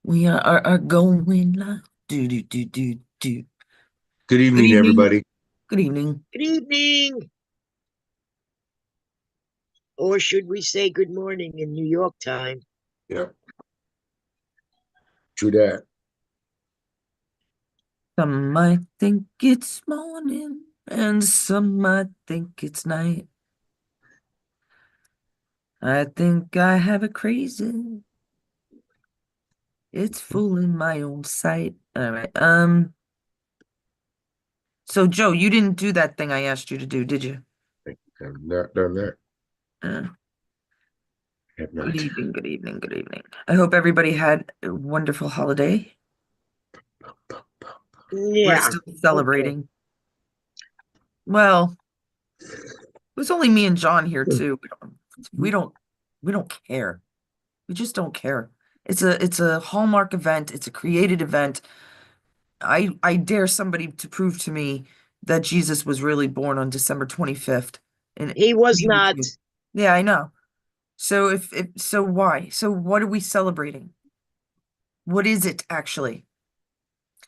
We are going live. Do do do do do. Good Good evening, evening. everybody. Good evening. Good evening, or should we say good morning in New York time? Yeah, true that. Some might think it's morning, and some might think it's night. I think I have it crazy. It's full in my own sight. All right. So Joe, you didn't do that thing I asked you to do, did you? I've not done that. Uh, Have good not. evening, good evening, good evening. I hope everybody had a wonderful holiday. We're Yeah. still Okay. celebrating. Well, it was only me and John here too. We don't we don't care. We just don't care. It's a Hallmark event. It's a created event. I dare somebody to prove to me that Jesus was really born on December 25th. And He was me with not. you. Yeah, I know. So if so why? So what are we celebrating? What is it actually?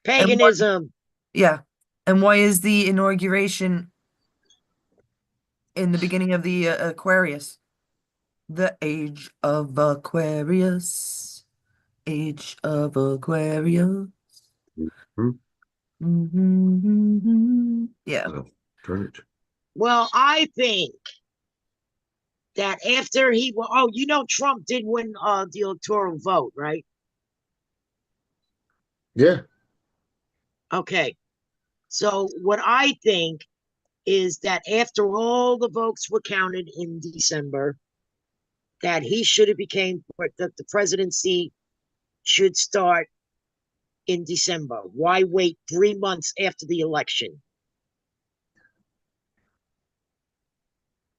And what Paganism. yeah. And why is the inauguration in the beginning of the Aquarius? The age of Aquarius. Age of Aquarius. Hmm? Yeah. Oh, turn it. Well, I think that after Trump did win the electoral vote, right? Yeah. Okay. So what I think is that after all the votes were counted in December, that he should have became that the presidency should start in December. Why wait 3 months after the election?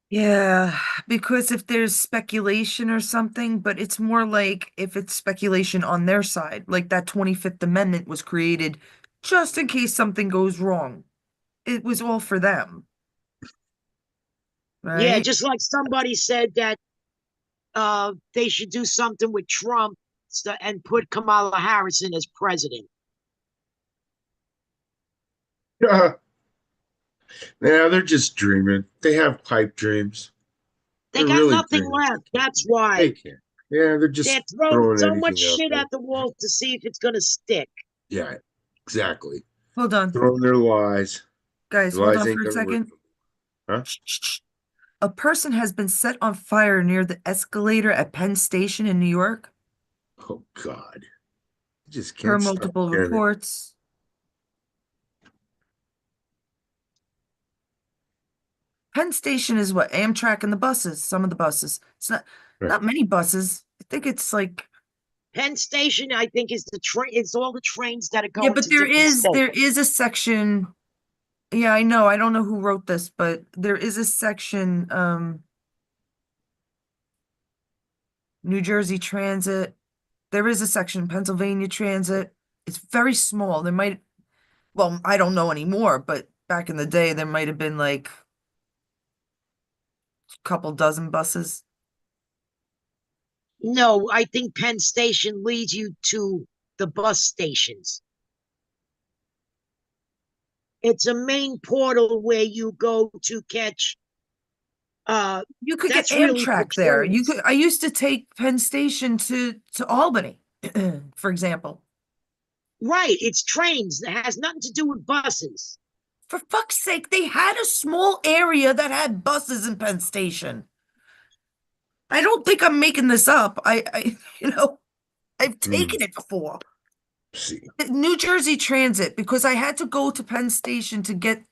Yeah, because if there's speculation or something, but it's more like if it's speculation on their side, like that 25th Amendment was created just in case something goes wrong. It was all for them, Yeah, right? just like somebody said that they should do something with Trump and put Kamala Harris in as president. Yeah. Yeah, they're just dreaming. They have pipe dreams. They They're got really nothing dreaming. left. That's They why can't. Yeah, they're they're just throwing throwing so much anything out shit there. at the wall to see if it's going to stick. Yeah, exactly. Hold on, Throwing their lies. guys, The hold lies on for ain't a gonna work. second. Huh? Shh, shh, shh. A person has been set on fire near the escalator at Penn Station in New York, Oh God. You just per can't stop multiple hearing it. reports. Penn Station is what? Amtrak and the buses, some of the buses. It's Right. not many buses. I think it's like Penn Station, I think, is the train. It's all the trains that are yeah, going but to there different is states. there is a section. Yeah, I know. I don't know who wrote this, but there is a section, New Jersey Transit. There is a section, Pennsylvania Transit. It's very small. There might, well, I don't know anymore, but back in the day, there might have been like a couple dozen buses. No, I think Penn Station leads you to the bus stations. It's a main portal where you go to catch. Uh, You could get that's really for Amtrak there. You trains. could, I used to take Penn Station to Albany, for example. Right, it's trains. That has nothing to do with buses. For fuck's sake, they had a small area that had buses in Penn Station. I don't think I'm making this up. I've Hmm. taken it before. See. New Jersey Transit, because I had to go to Penn Station to get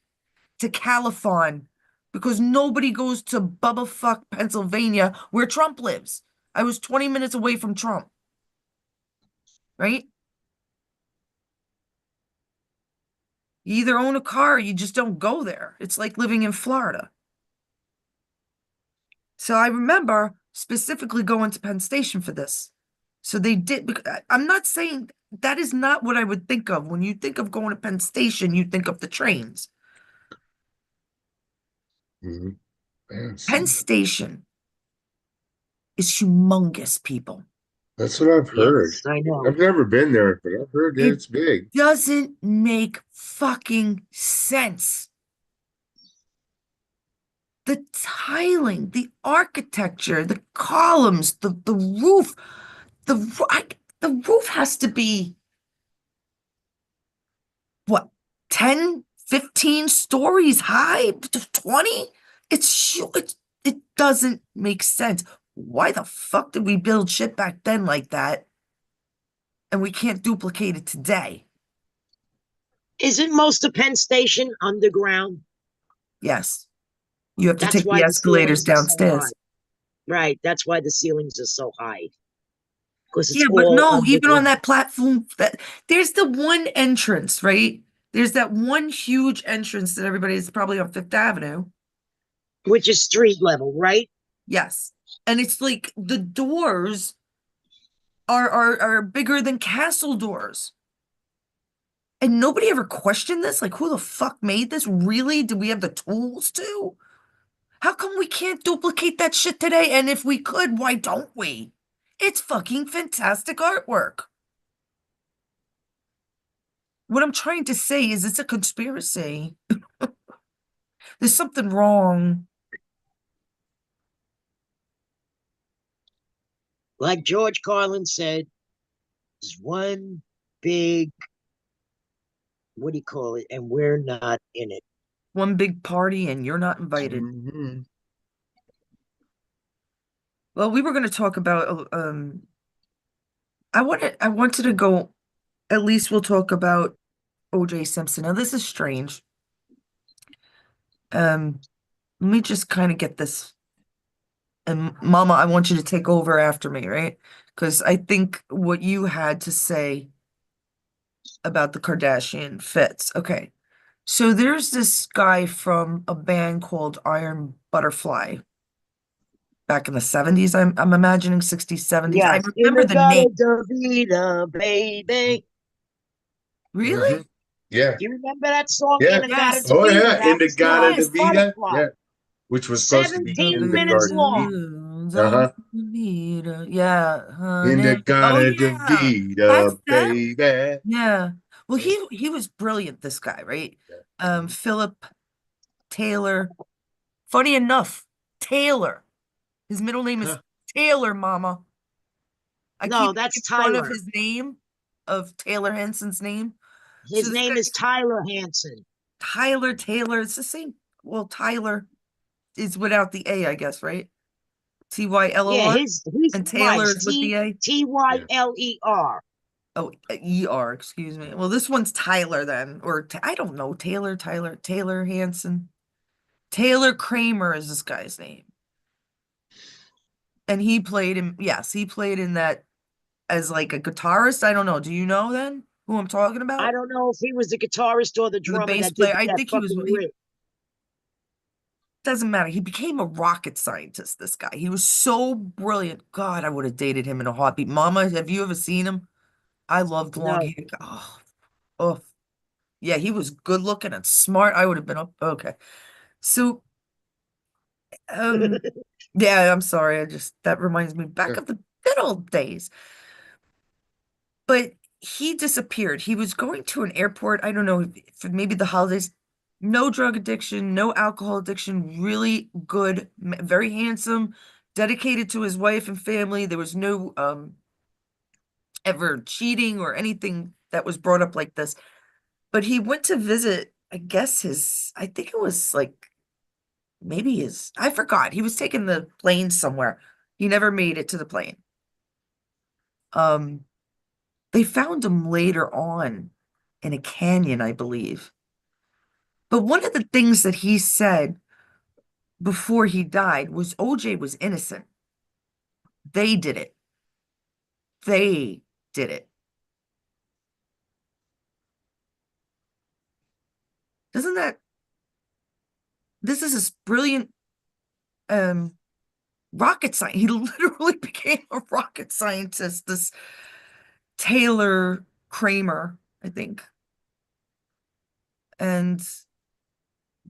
to Califon, because nobody goes to Bubba Fuck, Pennsylvania, where Trump lives. I was 20 minutes away from Trump, right? You either own a car or you just don't go there. It's like living in Florida. So I remember specifically going to Penn Station for this. So they did. I'm not saying that is not what I would think of. When you think of going to Penn Station, you think of the trains. Hmm. Yeah, Penn see. Station is humongous, people. That's what I've heard. Yes, I know. I've never been there, but I've heard that It it's big. doesn't make fucking sense. The tiling, the architecture, the columns, the roof, the roof has to be what, 10, 15 stories high, 20? It doesn't make sense. Why the fuck did we build shit back then like that and we can't duplicate it today? Isn't most of Penn Station underground? Yes, you have to That's take the why the escalators ceilings are so high. downstairs. Right. That's why the ceilings are so high. Because it's Yeah, but all no, even on underground, that platform, that there's the one entrance, right? There's that one huge entrance that everybody is probably on Fifth Avenue. which is street level, right? Yes. And it's like the doors are bigger than castle doors. And nobody ever questioned this? Like, who the fuck made this? Really? Do we have the tools to? How come we can't duplicate that shit today? And if we could, why don't we? It's fucking fantastic artwork. What I'm trying to say is it's a conspiracy. There's something wrong. Like George Carlin said, it's one big, what do you call it? And we're not in it. One big party and you're not invited. Hmm. Well, we were going to talk about I wanted to go, at least we'll talk about OJ Simpson. Now this is strange. Let me just kind of get this. And Mama, I want you to take over after me, right? Because I think what you had to say about the Kardashian fits. Okay. So there's this guy from a band called Iron Butterfly back in the 70s. I'm imagining 60s, 70s. I Yes, in remember the the name. Gala Davida, baby. Hmm. Really? Yeah. Do you remember that song, Yeah. In the Gala Yes. Oh Davida? yeah. That In the was the Gata Iron de Yes. Vida. Butterfly. Yeah. Which was supposed to be 17 in the minutes Garden of long. Eden. Oh, Uh-huh. yeah, In the honey. Oh Garden of yeah. That's Vida, that. baby. Yeah. Well, Yeah. he was brilliant, this guy, right? Yeah. Philip Taylor. Funny enough, Taylor. His middle name is Huh. Taylor, Mama. I No, keep that's making fun of Tyler. his name, of Taylor Henson's name. So His this name is guy's Tyler Hanson. Tyler Taylor. It's the same. Well, Tyler is without the A, I guess, right? Yeah, Tyler. his And Taylor wife's is with the A. Yeah. Tyler. Oh, ER, excuse me. Well, this one's Tyler then, or I don't know, Taylor Hanson. Taylor Kramer is this guy's name. And he played in, yes, he played in that as like a guitarist. I don't know. Do you know then who I'm talking I about? don't know if he was the guitarist or the Or the drummer bass that did player. I that think fucking he riff. doesn't matter. He became a rocket scientist, this guy. He was so brilliant. God, I would have dated him in a heartbeat. Mama, have you ever seen him? I loved long No, hair. Oh, yeah, he was good looking and smart. I would have been okay. So, um, yeah, I'm sorry. That reminds me back Yeah. of the good old days. But he disappeared. He was going to an airport. I don't know, for maybe the holidays. No drug addiction, no alcohol addiction, really good, very handsome, dedicated to his wife and family. There was no ever cheating or anything that was brought up like this. But he went to visit, I guess I think it was like maybe I forgot. He was taking the plane somewhere. He never made it to the plane. Um, they found him later on in a canyon, I believe. But one of the things that he said before he died was OJ was innocent. They did it. They did it. Doesn't that, this is this brilliant um rocket science. He literally became a rocket scientist, this Taylor Kramer, I think. And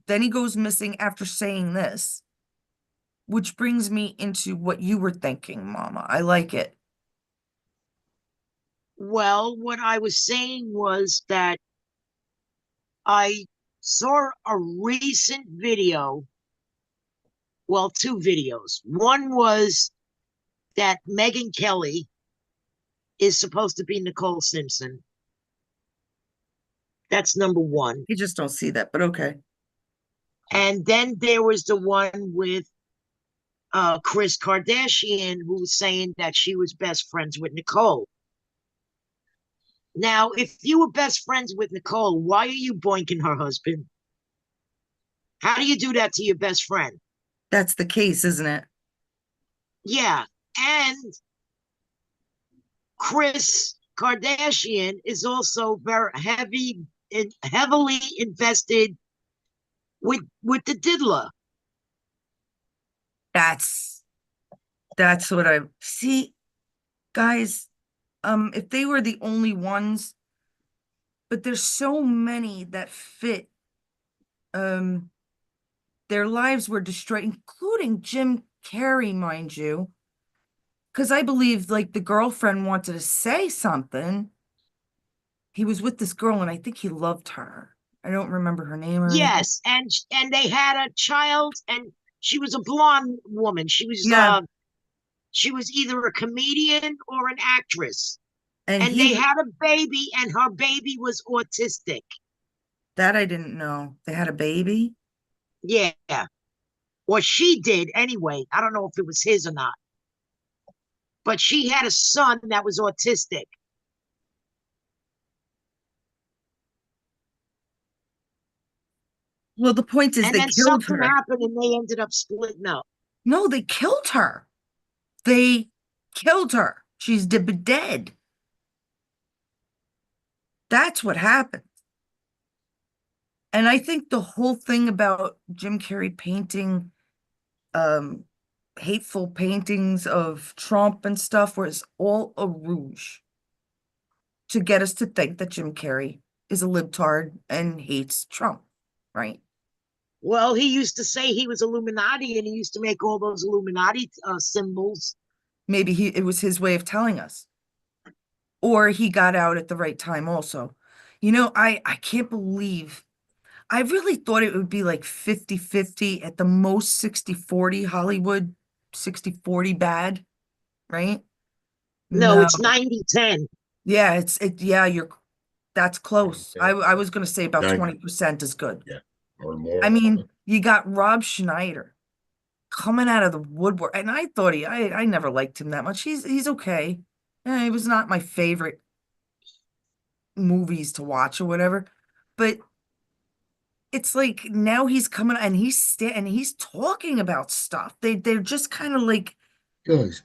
then he goes missing after saying this, which brings me into what you were thinking, Mama. I like it. Well, what I was saying was that I saw a recent video, well, two videos. One was that Megyn Kelly is supposed to be Nicole Simpson. That's number one. You just don't see that, but okay. And then there was the one with Kris Kardashian, who was saying that she was best friends with Nicole. Now, if you were best friends with Nicole, why are you boinking her husband? How do you do that to your best friend? That's the case, isn't it? Yeah. And Kris Kardashian is also very heavily invested with the diddler. That's what I see, guys. If they were the only ones, but there's so many that fit. Um, their lives were destroyed, including Jim Carrey, mind you. Because I believe like the girlfriend wanted to say something. He was with this girl, and I think he loved her. I don't remember her name or anything. Yes, and they had a child, and she was a blonde woman. Yeah, She was either a comedian or an actress. and And he they had a baby, and her baby was autistic. that I didn't know. They had a baby. Yeah. Or she did anyway. I don't know if it was his or not. But she had a son that was autistic. Well, the point is And they then killed something her. happened and they ended up splitting up. No, they killed her. They killed her. She's dead. That's what happened. And I think the whole thing about Jim Carrey painting um hateful paintings of Trump and stuff was all a rouge to get us to think that Jim Carrey is a libtard and hates Trump, right? Well, he used to say he was Illuminati and he used to make all those Illuminati symbols. Maybe it was his way of telling us. Or he got out at the right time also. I can't believe I really thought it would be like 50-50 at the most 60-40 Hollywood, 60-40 bad, right? No, No. it's 90-10. Yeah, that's close. I was gonna say about 90, 20% is good. yeah, or I more. mean, you got Rob Schneider coming out of the woodwork, and I thought I never liked him that much. He's okay. He was not my favorite movies to watch or whatever, but it's like now he's coming and he's talking about stuff. They're just kind of like Guys,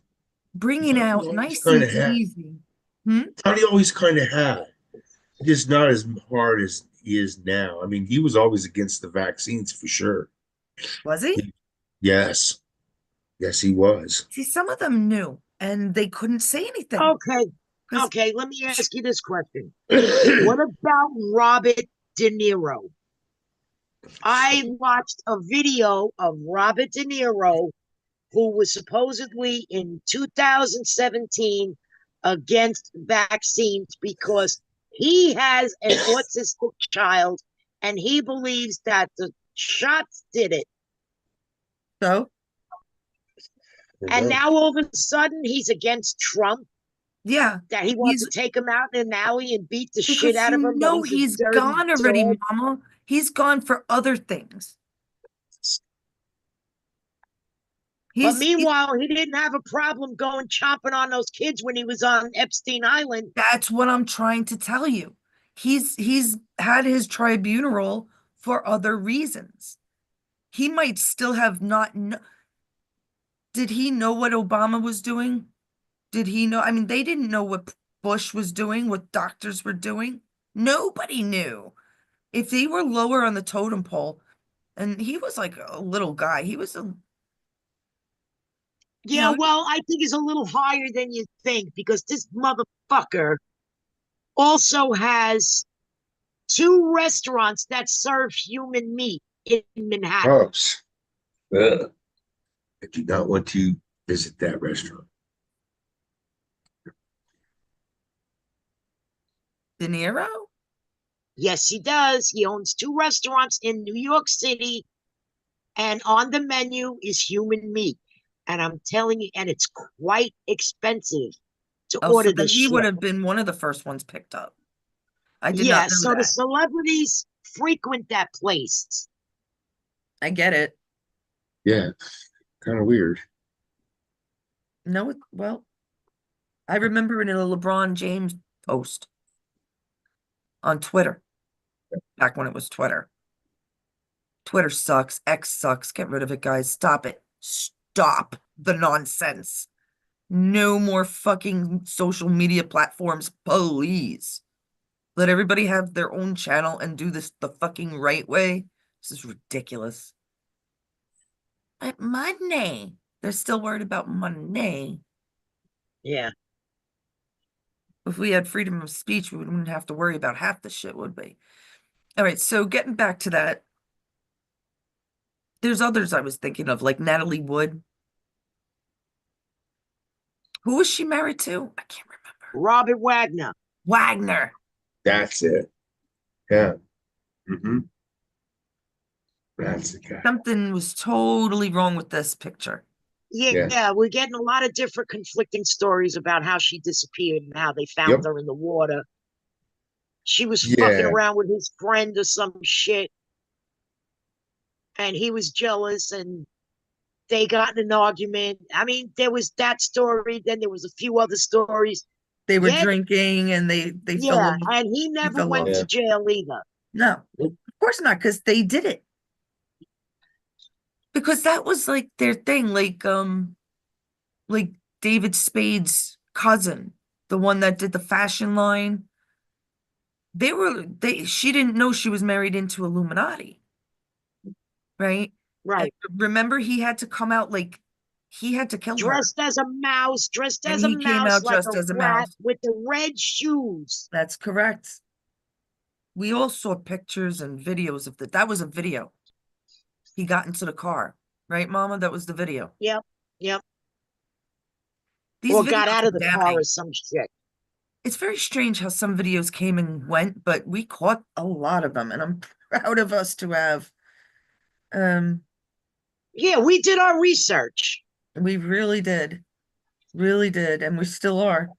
bringing Tony out always nice and kind of had. easy. Hmm? Tony always kind of had. Just not as hard as he is now. I mean, he was always against the vaccines for sure. Was he? Yes, yes, he was. See, some of them knew and they couldn't say anything Okay. because Okay, let me ask you this question. What about Robert De Niro? I watched a video of Robert De Niro, who was supposedly in 2017 against vaccines because he has an autistic child and he believes that the shots did it. so And now all of a sudden he's against Trump, yeah, that he wants he's to take him out in an alley and beat the shit because out of him, that he's a he's dirty gone already, dog. Mama. He's gone for other things. But He's meanwhile, he didn't have a problem going chomping on those kids when he was on Epstein Island. That's what I'm trying to tell you. He's had his tribunal for other reasons. He might still have not kn Did he know what Obama was doing? Did he know? I mean, they didn't know what Bush was doing, what doctors were doing. Nobody knew. If they were lower on the totem pole, and he was like a little guy, he was you Yeah, know, well, I think he's a little higher than you think because this motherfucker also has two restaurants that serve human meat in Manhattan. Gross. Ugh. I do not want to visit that restaurant. De Niro? Yes, he does. He owns 2 restaurants in New York City, and on the menu is human meat. And I'm telling you, and it's quite expensive to Oh, so order then this he would shit. have been one of the first ones picked up. I did not Yeah, know so the that. celebrities frequent that place. I get it. Yeah, kind of weird. No, well, I remember in a LeBron James post on Twitter, back when it was Twitter. Twitter sucks. X sucks. Get rid of it, guys. Stop it. Stop the nonsense. No more fucking social media platforms, please. Let everybody have their own channel and do this the fucking right way. This is ridiculous. Money. They're still worried about money. Yeah. If we had freedom of speech, we wouldn't have to worry about half the shit, would we? All right, so getting back to that, there's others I was thinking of, like Natalie Wood. Who was she married to? I can't remember. Robert Wagner. Wagner. That's it. Yeah. Mm-hmm. That's the guy. Something was totally wrong with this picture. Yeah, Yeah. we're getting a lot of different conflicting stories about how she disappeared and how they found Yep. her in the water. She was fucking Yeah. around with his friend or some shit, and he was jealous, and they got in an argument. I mean, there was that story, then there was a few other stories. They were Yet, drinking and they fell yeah, in. and he He never fell went off. to Yeah. jail either. No, of course not, because they did it. Because that was like their thing, like David Spade's cousin, the one that did the fashion line. She didn't know she was married into Illuminati, right? And Right. remember, he had to come out like he had to kill her, Dressed as a mouse, dressed and as a he came mouse out like just a as a rat mouse. with the red shoes. That's correct. We all saw pictures and videos of that. That was a video. He got into the car, right, Mama? That was the video. Yep, yep. These Or got videos out are of the car or damning. some shit. It's very strange how some videos came and went, but we caught a lot of them, and I'm proud of us to have. Um, Yeah, we did our research. we really did, and we still are,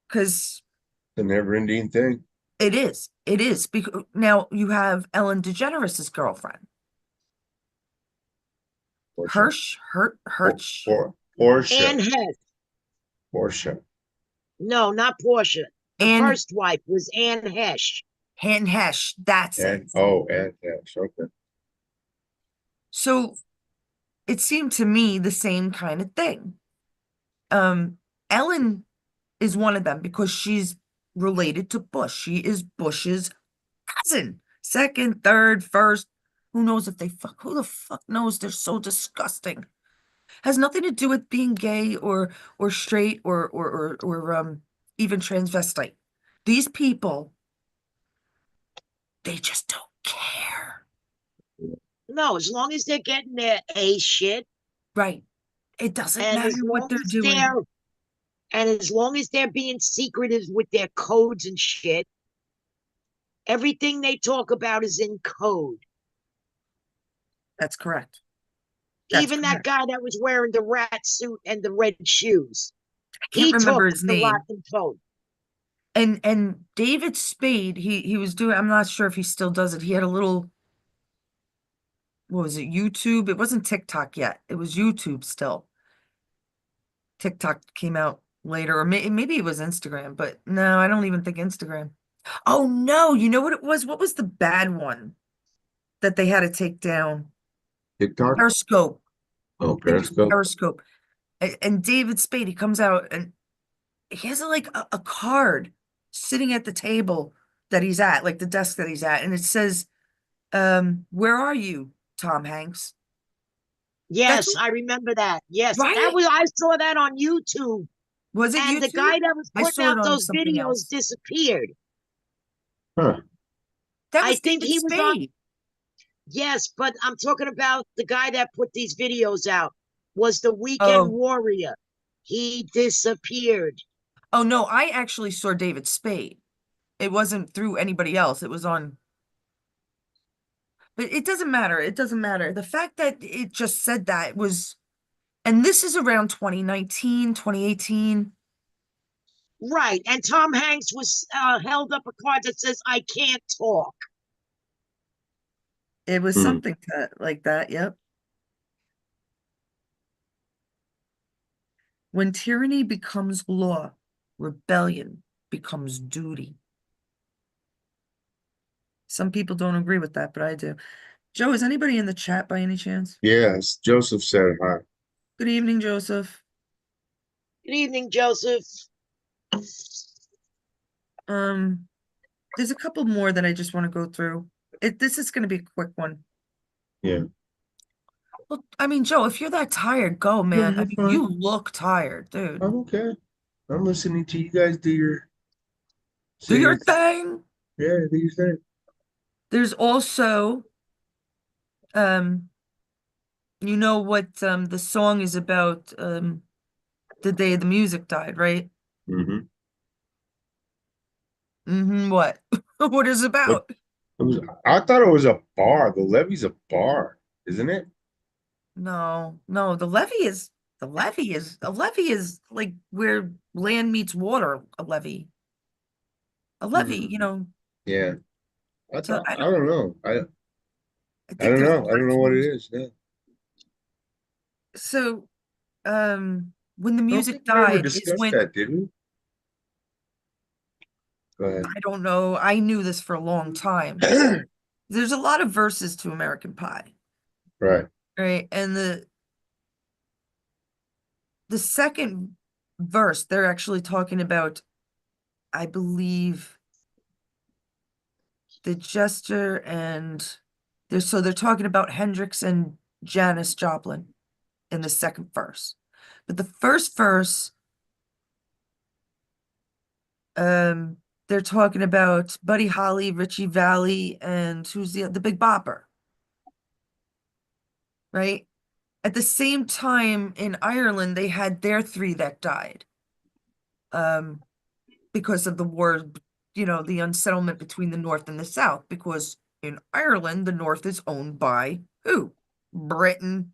because The never-ending thing. it is. Because now you have Ellen DeGeneres' girlfriend, Portia. Hirsch, Portia. Anne Hesh. Portia. No, not Portia. The and first wife was Anne Hesh. Han Hesh. That's it. And yes. Okay. So it seemed to me the same kind of thing. Ellen is one of them because she's related to Bush. She is Bush's cousin. Second, third, first. Who knows if they fuck? Who the fuck knows? They're so disgusting. Has nothing to do with being gay or straight or even transvestite. These people, they just don't care. No, as long as they're getting their A shit, Right. It doesn't and as matter what long they're as doing. they're being secretive with their codes and shit, everything they talk about is in code. That's correct. That's Even that correct. guy that was wearing the rat suit and the red shoes, I can't he remember talked his a lot name. in code. And David Spade, he was doing, I'm not sure if he still does it. He had a little, what was it, YouTube? It wasn't TikTok yet. It was YouTube still. TikTok came out later, or maybe it was Instagram, but no, I don't even think Instagram. Oh no, you know what it was? What was the bad one that they had to take down? TikTok. Periscope. Oh, It was Periscope. Periscope. And David Spade, he comes out and he has a card sitting at the table that he's at, like the desk that he's at, and it says, where are you, Tom Hanks? That's Yes, I remember that. Yes, that right. was I saw that on YouTube. Was it And the YouTube? guy that was I putting saw it out on those something videos else. disappeared. Huh. That I was think David he was on. Spade. Yes, but I'm talking about the guy that put these videos out was the Weekend Oh, Warrior. He disappeared. oh no, I actually saw David Spade. It wasn't through anybody else. It was on, but it doesn't matter. It doesn't matter. The fact that it just said that was, and this is around 2019, 2018. Right. And Tom Hanks was held up a card that says, I can't talk. It was Hmm. something like that. Yep. When tyranny becomes law, rebellion becomes duty. Some people don't agree with that, but I do. Joe, is anybody in the chat by any chance? Yes, Joseph said hi. Good evening, Joseph. Good evening, Joseph. Um, there's a couple more that I just want to go through. This is going to be a quick one. Yeah. Well, I mean, Joe, if you're that tired, go, No, man. I I'm mean, fine. you look tired, dude. I'm okay. I'm listening to you guys do your Do say your your thing. yeah, do your thing. There's also, um, you know what the song is about, the day the music died, right? Mm-hmm. Mm-hmm, what? What is it But about? it was I thought it was a bar. The levee's a bar, isn't it? No, no, a levee is like where land meets water, a levee. A levee, Hmm. you know. Yeah. So I don't know. I I think don't there's know. I don't know what it platforms. is. Yeah. So when the I don't music think we ever died is discussed when that, did we? Go I don't know, I knew this for a long time. ahead. There's a lot of verses to American Pie, Right. right? And the second verse, they're actually talking about, I believe, the Jester and they're talking about Hendrix and Janis Joplin in the second verse. But the first verse, um, they're talking about Buddy Holly, Richie Valens, and who's the Big Bopper, right? At the same time in Ireland, they had their three that died. Um, because of the war, the unsettlement between the North and the South, because in Ireland, the North is owned by who? Britain.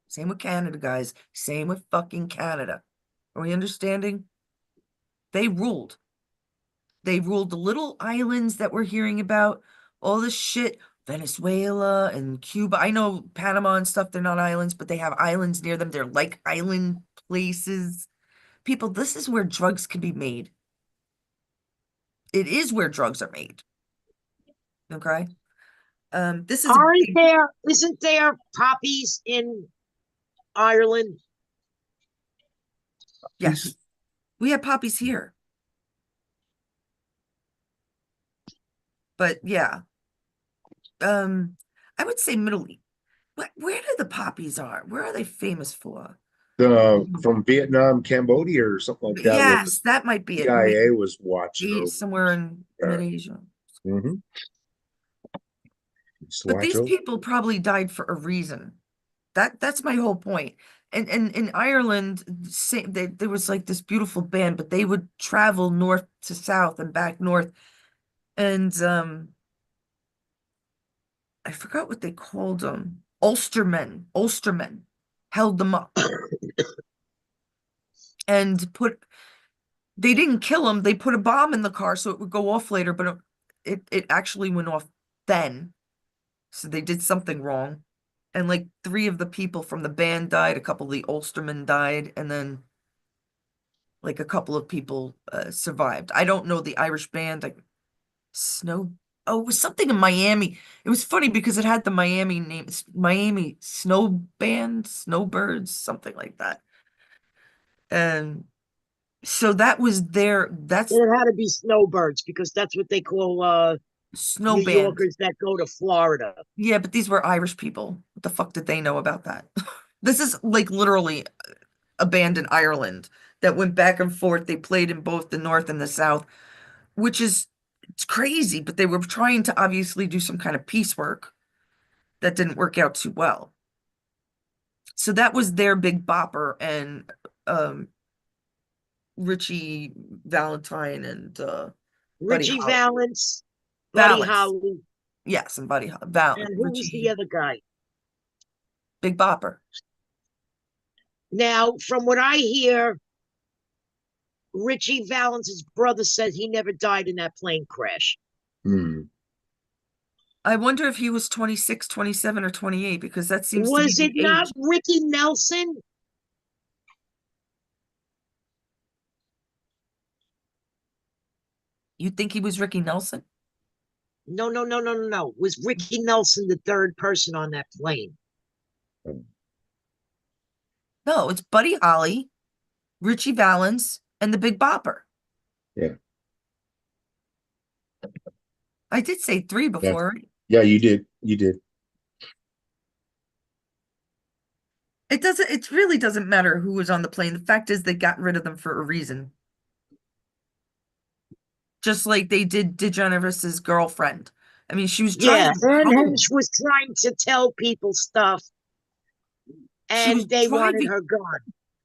Same with Canada, guys. Same with fucking Canada. Are we understanding? They ruled. They ruled the little islands that we're hearing about, all this shit, Venezuela and Cuba. I know Panama and stuff, they're not islands, but they have islands near them. They're like island places. People, this is where drugs can be made. It is where drugs are made. Okay. This is a big, Isn't there poppies in Ireland? yes. We have poppies here, but yeah. I would say Middle East. Where do the poppies are? Where are they famous for? From Vietnam, Cambodia, or something like that, where the Yes, that might be it. CIA was watching over. Somewhere in Uh, mid-Asia. mm-hmm. Just But watch these over. people probably died for a reason. That's my whole point. And in Ireland, there was like this beautiful band, but they would travel north to south and back north. And I forgot what they called them. Ulstermen held them up and they didn't kill them. They put a bomb in the car so it would go off later, but it actually went off then. So they did something wrong. And like three of the people from the band died, a couple of the Ulstermen died, and then like a couple of people survived. I don't know the Irish band. Like Snow. Oh, it was something in Miami. It was funny because it had the Miami name, Miami Snow Band, Snowbirds, something like that. And so that's There had to be snowbirds because that's what they call Snow New Band. Yorkers that go to Florida. Yeah, but these were Irish people. What the fuck did they know about that? This is like literally a band in Ireland that went back and forth. They played in both the North and the South, which is it's crazy, but they were trying to obviously do some kind of peace work that didn't work out too well. So that was their big bopper, and Richie Valentine and Buddy Richie Holly. Valance, Buddy Valance. Holly, Yes, and Val and who was the Richie other guy? Big Bopper. Now, from what I hear, Richie Valence's brother said he never died in that plane crash. Hmm. I wonder if he was 26, 27, or 28, because that seems to be Was it the not age. Ricky Nelson? You think he was Ricky Nelson? No, no, no, no, no, no. Was Ricky Nelson the third person on that plane? No, it's Buddy Holly, Richie Valance, and the Big Bopper. Yeah. I did say three Yeah. before, right? Yeah, you did. You did. It really doesn't matter who was on the plane. The fact is they got rid of them for a reason. Just like they did DeGeneres' girlfriend. I mean, she was Yeah, driving Ern home. Hench was trying to tell people stuff, She was and they wanted driving. her gone.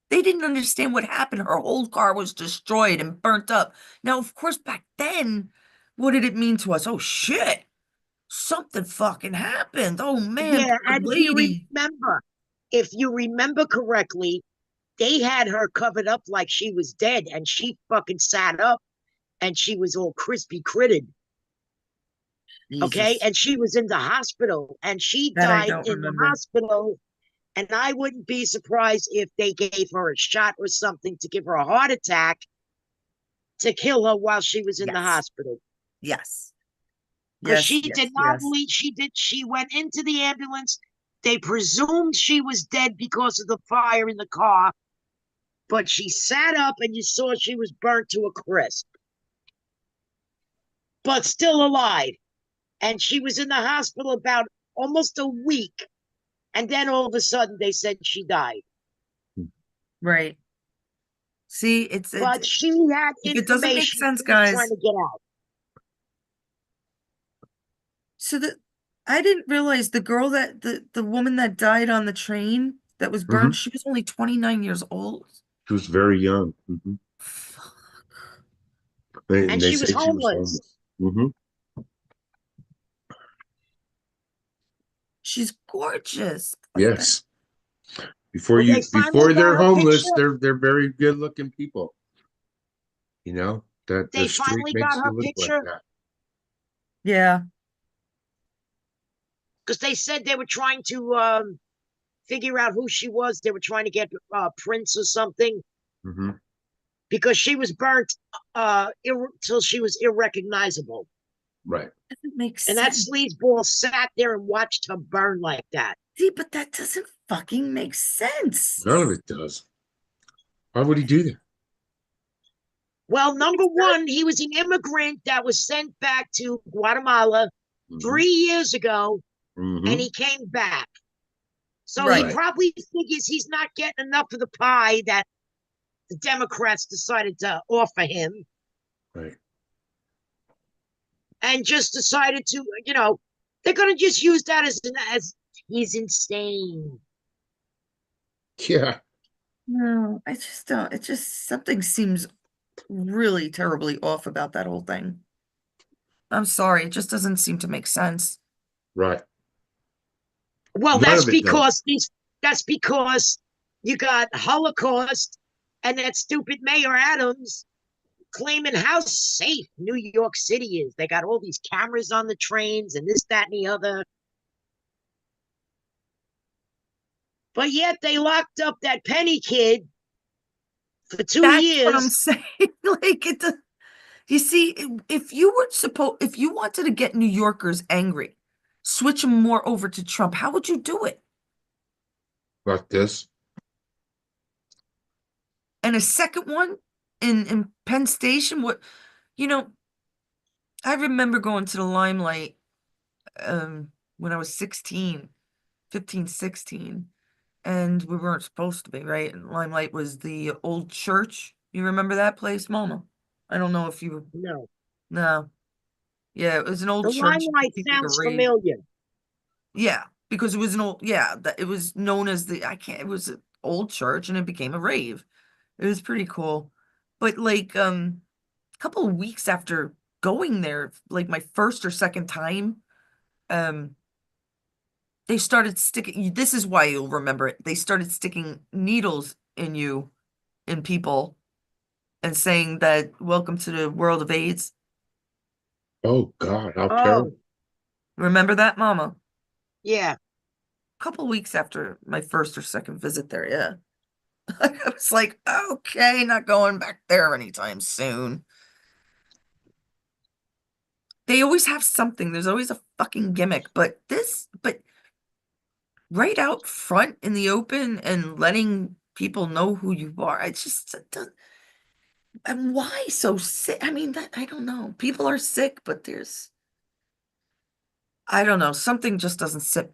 They didn't understand what happened. Her whole car was destroyed and burnt up. Now, of course, back then, what did it mean to us? Oh, shit. Something fucking happened. Oh, man, Yeah, poor and lady. if you remember correctly, they had her covered up like she was dead, and she fucking sat up, and she was all crispy critted. Okay, Jesus. and she was in the hospital, and she That I died don't in the remember. hospital. And I wouldn't be surprised if they gave her a shot or something to give her a heart attack to kill her while she was in the Yes. hospital. Yes. Because Yes, she yes, did not yes. leave. She went into the ambulance. They presumed she was dead because of the fire in the car, but she sat up and you saw she was burnt to a crisp, but still alive. And she was in the hospital about almost a week. And then all of a sudden they said she died. Right. See, But she had if it doesn't make information sense, she was trying guys. to get out. So I didn't realize the girl that the woman that died on the train that was Hmm. burned, she was only 29 years old. She was very young. Hmm. Fuck. And And they she was say she was homeless. homeless. Hmm. She's gorgeous. Look at that. Yes. Well, they finally Before got they're her homeless, picture. they're very good looking people. You know, that the They street finally got makes her you look like picture that. Yeah. because they said they were trying to figure out who she was. They were trying to get prints or something Hmm. because she was burnt till she was irrecognizable. Right. Doesn't make And that sense. sleazeball sat there and watched her burn like that. See, but that doesn't fucking make sense. None of it does. Why would he do that? Well, number one, he was an immigrant that was sent back to Guatemala Hmm. 3 years ago, and Hmm. he came back. So he Right. Right. probably figures he's not getting enough of the pie that the Democrats decided to offer him, Right. and just decided to, they're going to just use that as he's insane. Yeah. No, I just don't. It just something seems really terribly off about that whole thing. I'm sorry, it just doesn't seem to make sense. Right. Well, None that's of it does. because you got Holocaust and that stupid Mayor Adams claiming how safe New York City is. They got all these cameras on the trains and this, that, and the other. But yet they locked up that Penny kid for two That's what I'm years. saying. Like you see, if you wanted to get New Yorkers angry, switch them more over to Trump, how would you do it? Like this. And a second one in Penn Station, you know, I remember going to the Limelight when I was 16, 15, 16, and we weren't supposed to be, right? And Limelight was the old church. You remember that place, Mama? I don't know if you No. no. Yeah, it was an old The church. It limelight became like a sounds rave. familiar. Yeah, because it was an old, yeah, that it was known as I can't, it was an old church and it became a rave. It was pretty cool. But like a couple of weeks after going there, like my first or second time, um, they started sticking, this is why you'll remember it. They started sticking needles in people, and saying that welcome to the world of AIDS. Oh God, how terrible. Oh, Remember that, Mama? yeah. A couple weeks after my first or second visit there, yeah. I was like, okay, not going back there anytime soon. They always have something. There's always a fucking gimmick, but right out front in the open and letting people know who you are, it's just, and why so sick? I mean, that I don't know. People are sick, but I don't know, something just doesn't sit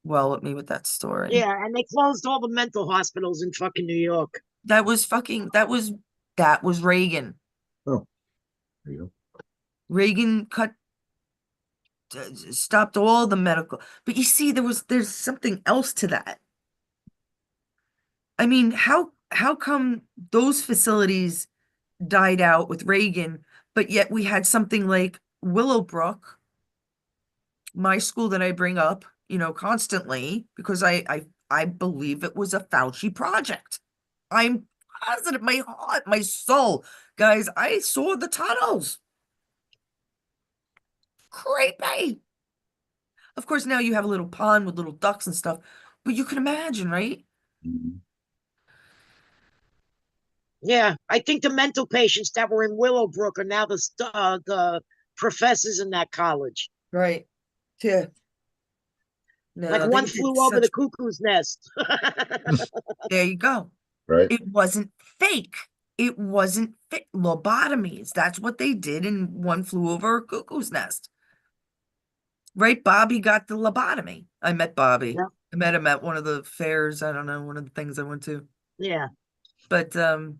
well with me with that story. Yeah, and they closed all the mental hospitals in fucking New York. That was Reagan. Oh, there you Reagan stopped all the medical. But you see, there's something else to that. I mean, how come those facilities died out with Reagan, but yet we had something like Willowbrook, my school that I bring up, constantly because I believe it was a Fauci project. I'm positive, my heart, my soul. Guys, I saw the tunnels. Creepy. Of course, now you have a little pond with little ducks and stuff, but you can imagine, right? go. Yeah, I think the mental patients that were in Willowbrook are now the professors in that college. Right. Yeah. Like No, they one did flew over the such, cuckoo's nest. there you go. Right? It wasn't fake. It wasn't fake. Lobotomies. That's what they did in One Flew Over a Cuckoo's Nest. Right? Bobby got the lobotomy. I met Bobby. Yeah, I met him at one of the fairs. I don't know, one of the things I went to. yeah, But and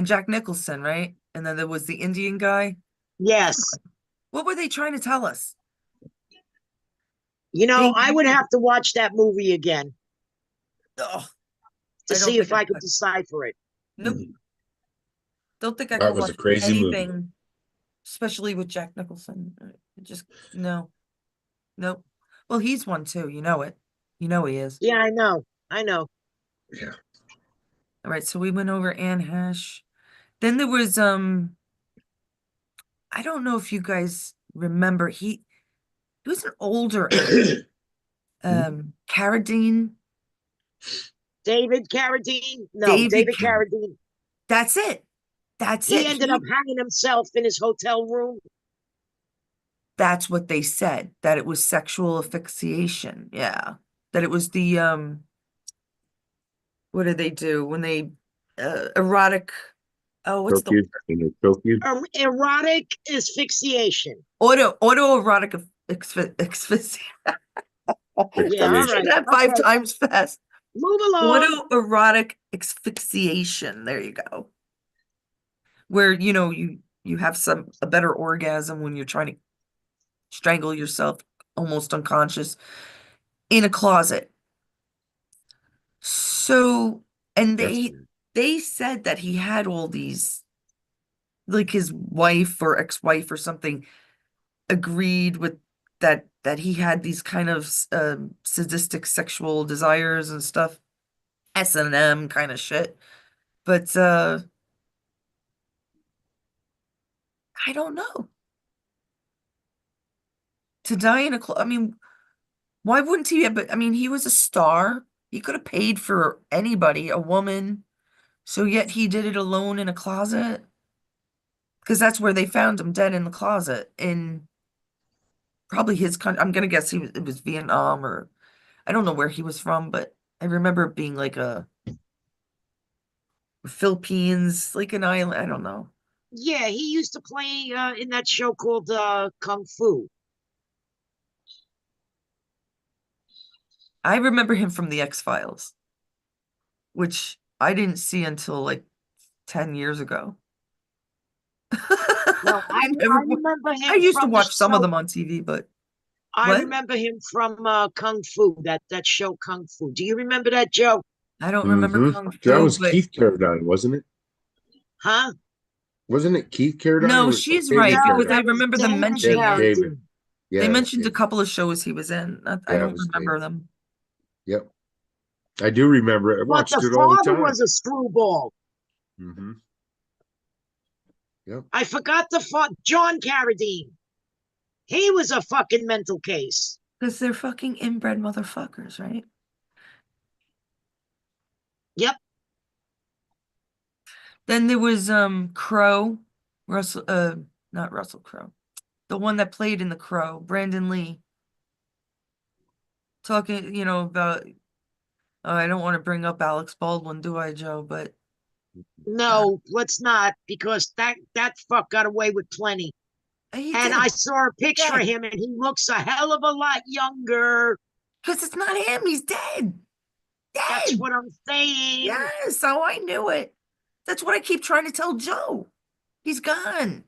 Jack Nicholson, right? And then there was the Indian guy. yes. What were they trying to tell us? You know, They I would knew. have to watch that movie again Oh, to I don't see think if I I could could. decipher it. Nope. Don't think I That could was a watch crazy movie. anything, especially with Jack Nicholson. Just no, nope. Well, he's one too. You know it. You know he is. Yeah, I know. I know. Yeah. All right. So we went over Anne Hesh. Then there was I don't know if you guys remember. He was an older actor. Carradine, David Carradine? No, David David Carradine. Carradine. That's it. That's He it. ended up hanging himself in his hotel room. That's what they said, that it was sexual asphyxiation. Yeah. That it was the what do they do when they erotic, oh, what's Choke the you. And they choke you. Erotic asphyxiation. autoerotic asphyxiation. Yeah, all Say right. Asphyxiation. that five Okay. times fast. Move along. Autoerotic asphyxiation. There you go. Where you have a better orgasm when you're trying to strangle yourself almost unconscious in a closet. So, and That's they said that he had all these, like his wife or ex-wife or something agreed with that he had these kind of sadistic sexual desires and stuff, S&M kind of shit. But I don't know. To die in a I mean, why wouldn't he? But I mean, he was a star. He could have paid for anybody, a woman. So yet he did it alone in a closet. Because that's where they found him dead in the closet in probably his country. I'm gonna guess it was Vietnam, or I don't know where he was from, but I remember it being like a Philippines, like an island. I don't know. Yeah, he used to play in that show called Kung Fu. I remember him from the X-Files, which I didn't see until like 10 years ago. No, I I never, remember I him used to from the watch some of show. them on TV, but I what? remember him from Kung Fu, that show Kung Fu. Do you remember that, Joe? I don't remember mm-hmm. Kung That Fu, was but Keith Carradine, wasn't it? Huh? Wasn't it Keith Carradine No, or was she's David right, No, because I that Carradine? was remember them David mentioning it. David. Carradine. They Yeah, it was mentioned a David. couple of shows he was in. I Yeah, it don't was remember David. them. Yep. I do remember it. I But watched the it all the father time. was a screwball. Mm-hmm. Yep. I forgot John Carradine. He was a fucking mental case. Because they're fucking inbred motherfuckers, right? Yep. Then there was Crow, Russell not Russell Crowe. The one that played in The Crow, Brandon Lee. Talking, about I don't want to bring up Alex Baldwin, do I, Joe? But No, let's not, because that fuck got away with plenty. he And I did. saw a picture of Dead. him, and he looks a hell of a lot younger. Because it's not him, he's dead. That's Dead. what I'm saying. Yes, oh, I knew it. That's what I keep trying to tell Joe. He's gone.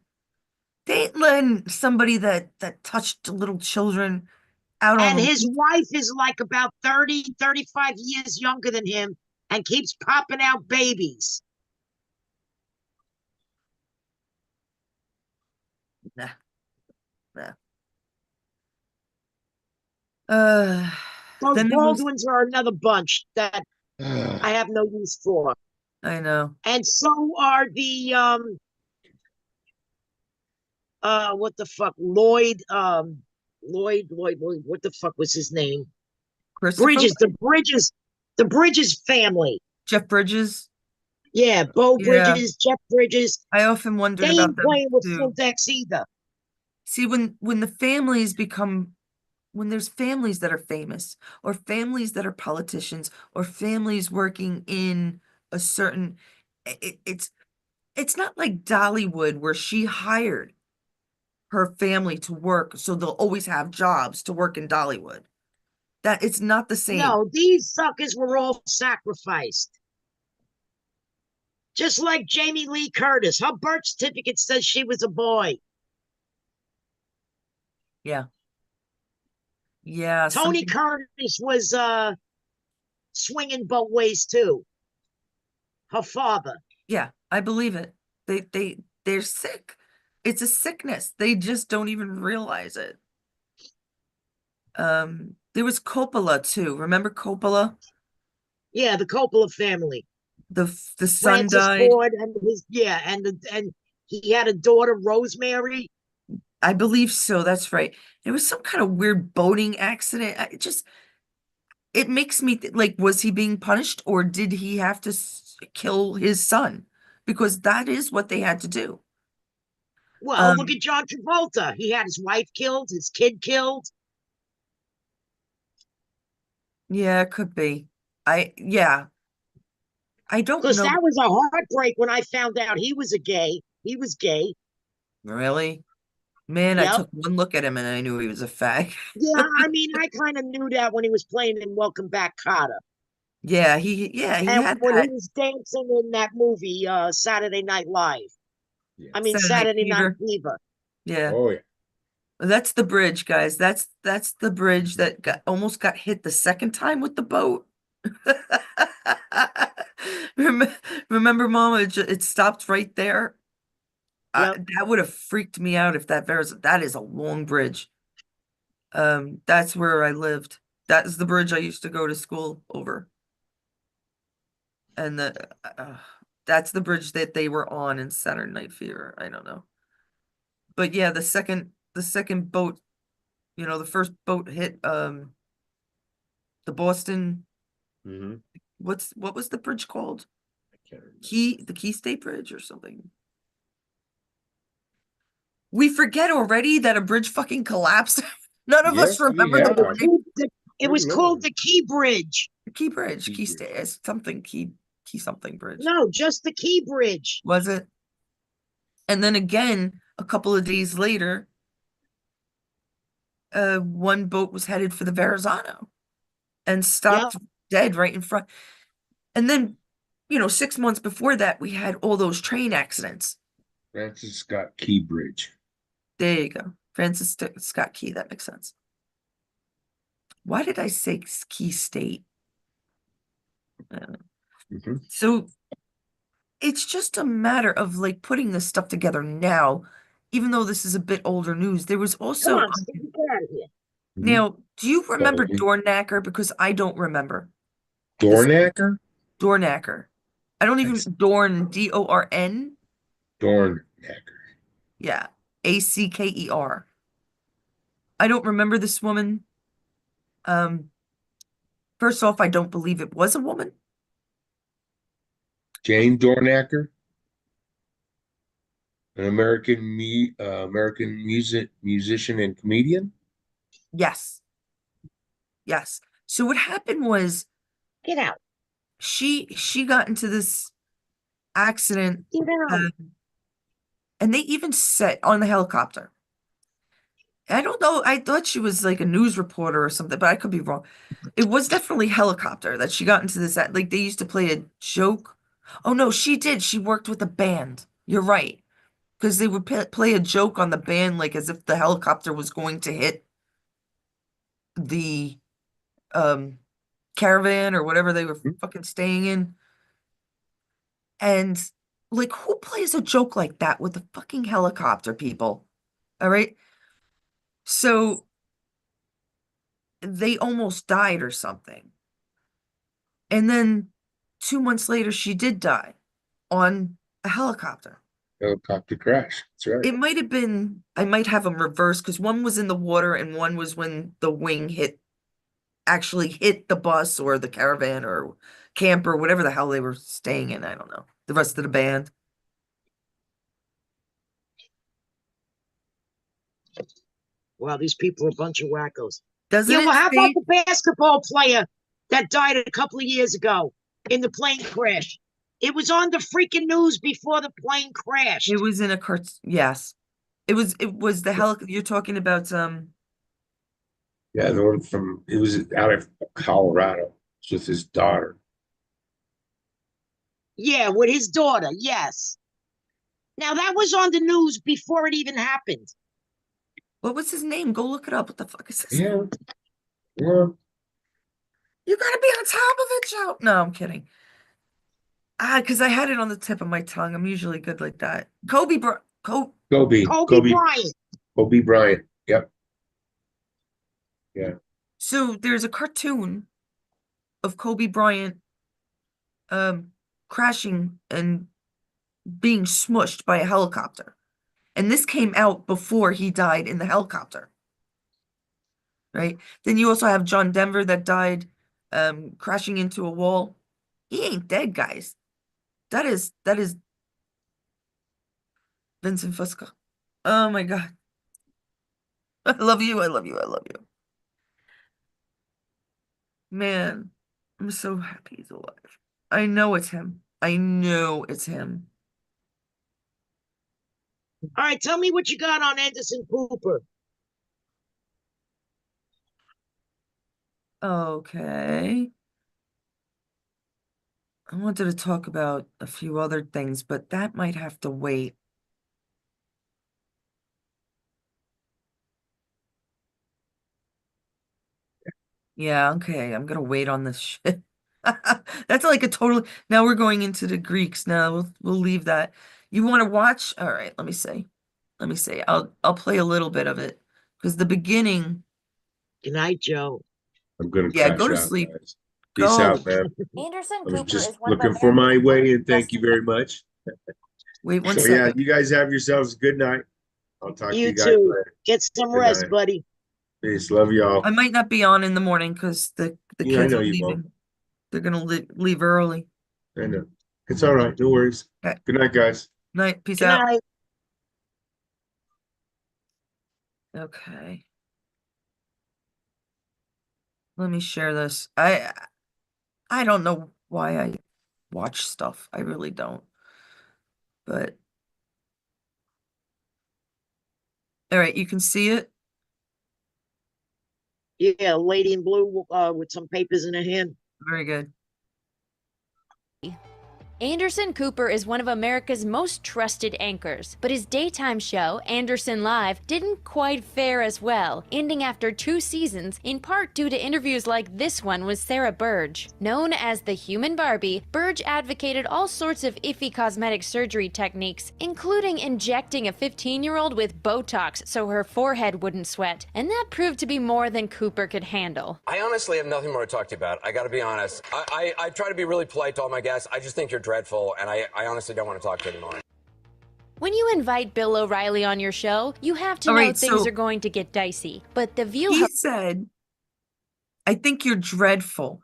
They ain't letting somebody that touched little children out on And the his loose. wife is like about 30, 35 years younger than him and keeps popping out babies. Nah, nah. Uh, Those then there was, Baldwins are another bunch that I have no use for. I know, And so are the what the fuck, Lloyd, what the fuck was his name? Christopher Bridges, the Lloyd, Bridges, the Bridges family. Jeff Bridges. Yeah, Bo Yeah, Bridges, Jeff Bridges. I often wondered They about ain't them playing with too. Flintex either. See, when the families become when there's families that are famous, or families that are politicians, or families working in a certain, it's not like Dollywood where she hired her family to work, so they'll always have jobs to work in Dollywood. That it's not the same. No, these suckers were all sacrificed. Just like Jamie Lee Curtis. Her birth certificate says she was a boy. Yeah. Yeah, Tony something. Curtis was swinging both ways too. Her father. Yeah, I believe it. They're sick. It's a sickness. They just don't even realize it. There was Coppola too. Remember Coppola? Yeah, the Coppola family. The son Francis died. Ford and his and he had a daughter, Rosemary. I believe so. That's right. It was some kind of weird boating accident. It makes me like, was he being punished, or did he have to kill his son? Because that is what they had to do. Well, look Um, at John Travolta. He had his wife killed, his kid killed. yeah, it could be. Yeah, I don't Because know. that was a heartbreak when I found out he was a gay. He was gay. Really? Man, I Yep. took one look at him and I knew he was a fag. Yeah, I mean, I kind of knew that when he was playing in Welcome Back, Kotter. Yeah, he And had when he that was dancing in that movie, Saturday Night Live. Yeah. I mean, Saturday Night Saturday Night Fever. Fever. Yeah. Oh yeah. That's the bridge, guys. That's the bridge that almost got hit the second time with the boat. Remember, remember, Mama, it stopped right there. Yep. That would have freaked me out if that is a long bridge. That's where I lived. That is the bridge I used to go to school over. And that's the bridge that they were on in Saturday Night Fever. I don't know. But yeah, the second boat, the first boat hit the Boston, Mm-hmm. what was the bridge called? I can't remember. The Key State Bridge or something. We forget already that a bridge fucking collapsed. None of us Yes, we remember the No, have. morning. it Good was called Lord. the Key Bridge. The Key Bridge, Key Key Bridge. State, something Key something bridge. No, just the Key Bridge. Was it? And then again, a couple of days later, one boat was headed for the Verrazano and Yep. stopped dead right in front. And then, 6 months before that, we had all those train accidents. Francis Scott Key Bridge. There you go. Francis Scott Key. That makes sense. Why did I say Key State? Mm-hmm. So it's just a matter of like putting this stuff together now, even though this is a bit older news. There was Come also on, Steve, get out of here. Mhm. now, do you remember Sorry. Dornacker? Because I don't remember this Dornacker? Dornacker. I don't even That's Dorn, Dorn. Dornacker. Yeah, Acker. I don't remember this woman. Um, first off, I don't believe it was a woman. Jane Dornacker, an American musician and comedian. Yes, yes. So what happened was Get out. she got into this accident, Get out. uh, and they even said on the helicopter. I don't know. I thought she was like a news reporter or something, but I could be wrong. It was definitely helicopter that she got into this. Like they used to play a joke. Oh no, she did. She worked with a band. You're right. Because they would play a joke on the band, like as if the helicopter was going to hit the um caravan or whatever they were fucking staying in. And like, who plays a joke like that with the fucking helicopter, people? All right. So they almost died or something. And then 2 months later, she did die on a helicopter. Helicopter crash. That's right. It might have been, I might have them reversed because one was in the water and one was when the wing actually hit the bus or the caravan or camper, whatever the hell they were staying in. I don't know. The rest of the band. Wow, these people are a bunch of wackos. Doesn't Yeah, it well, how about say the basketball player that died a couple of years ago in the plane crash? It was on the freaking news before the plane it crashed. was in a cart? Yes. It was the hell you're talking about Yeah, the one from it was out of Colorado. It's with his daughter. Yeah, with his daughter. Yes. Now that was on the news before it even happened. what was his name? Go look it up. What the fuck is his name? Yeah, well, You gotta be on top of it, Joe. No, I'm kidding. Because I had it on the tip of my tongue. I'm usually good like that. Kobe Bryant. Kobe Bryant. Yep, yeah. So there's a cartoon of Kobe Bryant um crashing and being smushed by a helicopter. And this came out before he died in the helicopter, right? Then you also have John Denver that died crashing into a wall. He ain't dead, guys. That is Vincent Fusco. Oh my God. I love you. I love you. I love you. Man, I'm so happy he's alive. I know it's him. I know it's him. All right, tell me what you got on Anderson Cooper. Okay. I wanted to talk about a few other things, but that might have to wait. Yeah, okay. I'm gonna wait on this shit. That's like a total. Now we're going into the Greeks. Now we'll leave that. You want to watch? All right, let me see. Let me see. I'll play a little bit of it because the beginning. Good night, Joe. I'm gonna Yeah, go crash to out, sleep. guys. Peace Go. out, man. Anderson I was Cooper just is one of looking for America's my way, and thank best. you very much. Wait one So yeah, second. you guys have yourselves a good night. I'll talk to You you guys too. later. Get some Good rest, night. buddy. Peace. Love y'all. I might not be on in the morning because the Yeah, I kids know are you won't. leaving. They're gonna leave early. I know. It's all right. No worries. Okay. Good night, guys. Night. Peace Good out. night. Okay. Let me share this. I don't know why I watch stuff. I really don't. But all right, you can see it. Yeah, lady in blue with some papers in her hand. Very good. Anderson Cooper is one of America's most trusted anchors, but his daytime show, Anderson Live, didn't quite fare as well, ending after 2 seasons, in part due to interviews like this one with Sarah Burge. Known as the Human Barbie, Burge advocated all sorts of iffy cosmetic surgery techniques, including injecting a 15-year-old with Botox so her forehead wouldn't sweat, and that proved to be more than Cooper could handle. I honestly have nothing more to talk to you about. I gotta be honest. I try to be really polite to all my guests. I just think you're dreadful, and I honestly don't want to talk to you anymore. When you invite Bill O'Reilly on your show, you have to All know right, things so are going to get dicey. But The View he said, I think you're dreadful.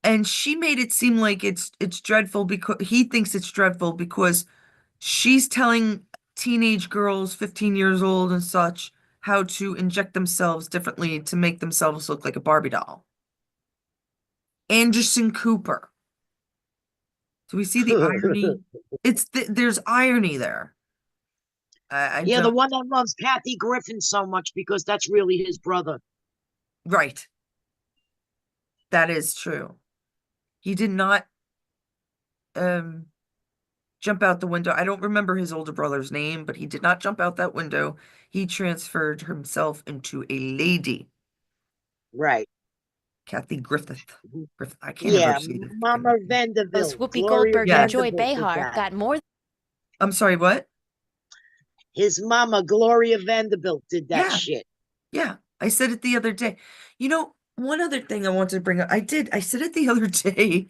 And she made it seem like it's dreadful because he thinks it's dreadful because she's telling teenage girls, 15 years old and such, how to inject themselves differently to make themselves look like a Barbie doll. Anderson Cooper. Do we see the irony? There's irony there. I Yeah, the don't. one that loves Kathy Griffin so much because that's really his brother. Right. That is true. He did not jump out the window. I don't remember his older brother's name, but he did not jump out that window. He transferred himself into a lady, Right. Kathy Griffith. I can't ever Yeah, say the Mama fucking name. hosts Vanderbilt. Whoopi Gloria Goldberg and Joy Vanderbilt did Behar that. got more. I'm sorry, what? His mama, Gloria Vanderbilt, did that Yeah, shit. yeah. I said it the other day. You know, one other thing I wanted to bring up. I said it the other day.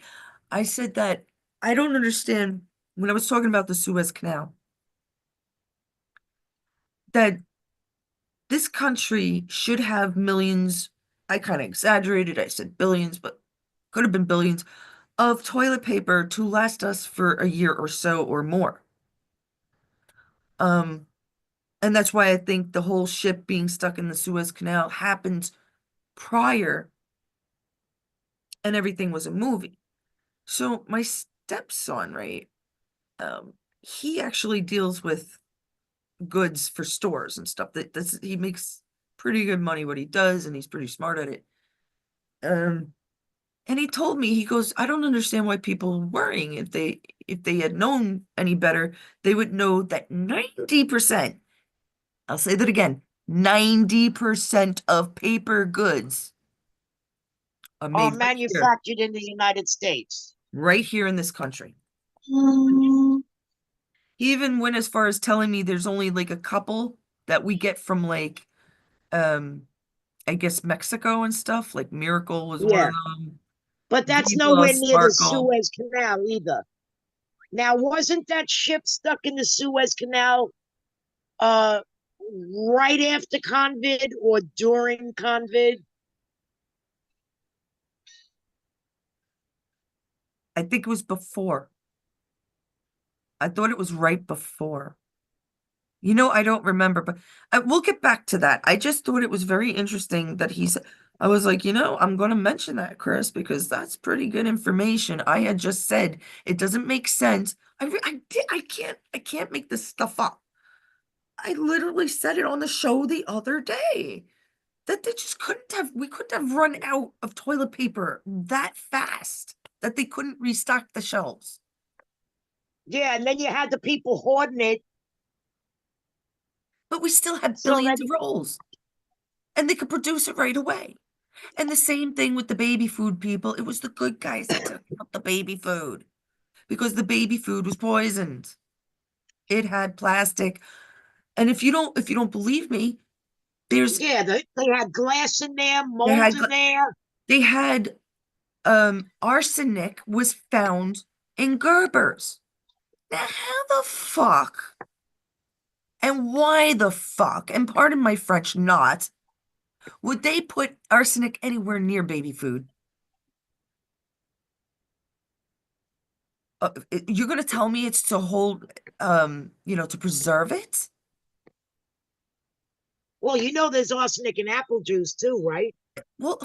I said that I don't understand when I was talking about the Suez Canal, that this country should have millions. I kind of exaggerated. I said billions, but could have been billions of toilet paper to last us for a year or so or more. Um, and that's why I think the whole ship being stuck in the Suez Canal happened prior and everything was a movie. So my stepson, right? He actually deals with goods for stores and stuff. He makes pretty good money what he does, and he's pretty smart at it. And he told me, he goes, I don't understand why people are worrying. If they had known any better, they would know that 90%, I'll say that again, 90% of paper goods are Are made manufactured in the United States. right here in this country. He even went as far as telling me there's only like a couple that we get from like I guess Mexico and stuff. Like Miracle was one of Yeah, them. but that's Viva, nowhere near the Sparkle. Suez Canal either. Now, wasn't that ship stuck in the Suez Canal uh right after COVID or during COVID? I think it was before. I thought it was right before. You know, I don't remember, but we'll get back to that. I just thought it was very interesting that I was like, I'm going to mention that, Chris, because that's pretty good information. I had just said it doesn't make sense. I can't make this stuff up. I literally said it on the show the other day that we couldn't have run out of toilet paper that fast, that they couldn't restock the shelves. Yeah, and then you had the people hoarding it. But we still had So billions that, of rolls, and they could produce it right away. And the same thing with the baby food people. It was the good guys that took out the baby food because the baby food was poisoned. It had plastic. And if you don't believe me, there's yeah, they had glass in there, they mold had in there. they had arsenic was found in Gerbers. Now how the fuck and why the fuck, and pardon my French, not would they put arsenic anywhere near baby food? You're going to tell me it's to hold, to preserve it? Well, you know there's arsenic in apple juice too, right? Well,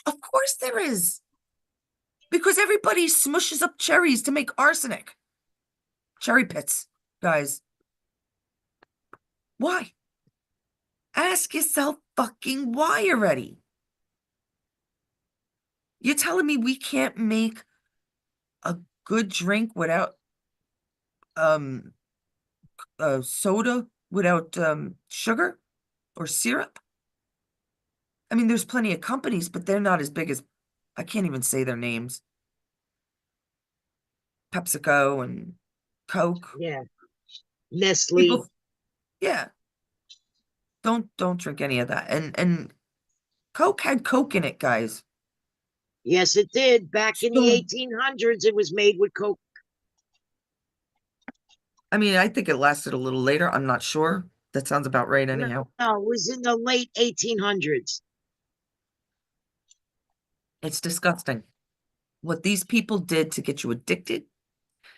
of course there is. Because everybody smushes up cherries to make arsenic. Cherry pits, guys. Why? Ask yourself fucking why already. You're telling me we can't make a good drink without soda, without sugar or syrup? I mean, there's plenty of companies, but they're not as big as, I can't even say their names. PepsiCo and Coke. Yeah. Nestle. People, yeah. Don't drink any of that. And Coke had Coke in it, guys. Yes, it did. Back in the So, 1800s, it was made with Coke. I mean, I think it lasted a little later. I'm not sure. That sounds about right No, anyhow. it was in the late 1800s. It's disgusting what these people did to get you addicted,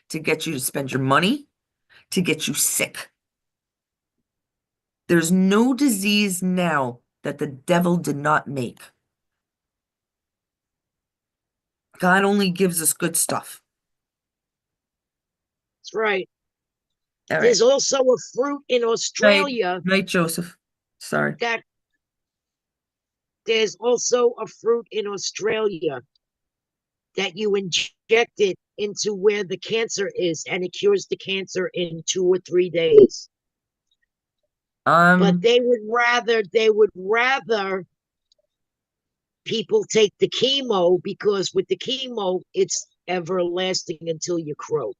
to get you to spend your money, to get you sick. There's no disease now that the devil did not make. God only gives us good stuff. That's right. All right. There's also a fruit in Australia Night, Joseph. Sorry. that there's also a fruit in Australia that you inject it into where the cancer is, and it cures the cancer in 2 or 3 days. But they would rather people take the chemo, because with the chemo, it's everlasting until you croak,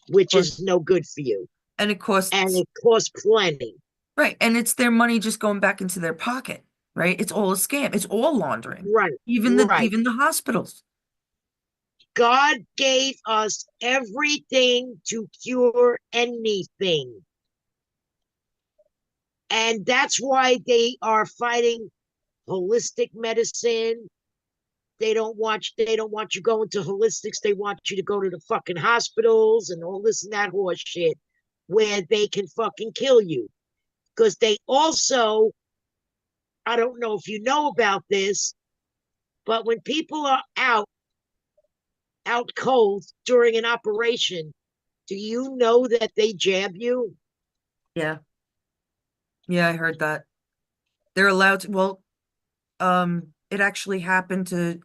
which is no good for you. and it costs, And it costs plenty. right, and it's their money just going back into their pocket, right? It's all a scam. It's all laundering. Right. Even right. the hospitals. God gave us everything to cure anything. And that's why they are fighting holistic medicine. They don't want you going to holistics. They want you to go to the fucking hospitals and all this and that horse shit, where they can fucking kill you. Because they also, I don't know if you know about this, but when people are out cold during an operation, do you know that they jab you? Yeah. Yeah, I heard that. They're allowed to, well, it actually happened to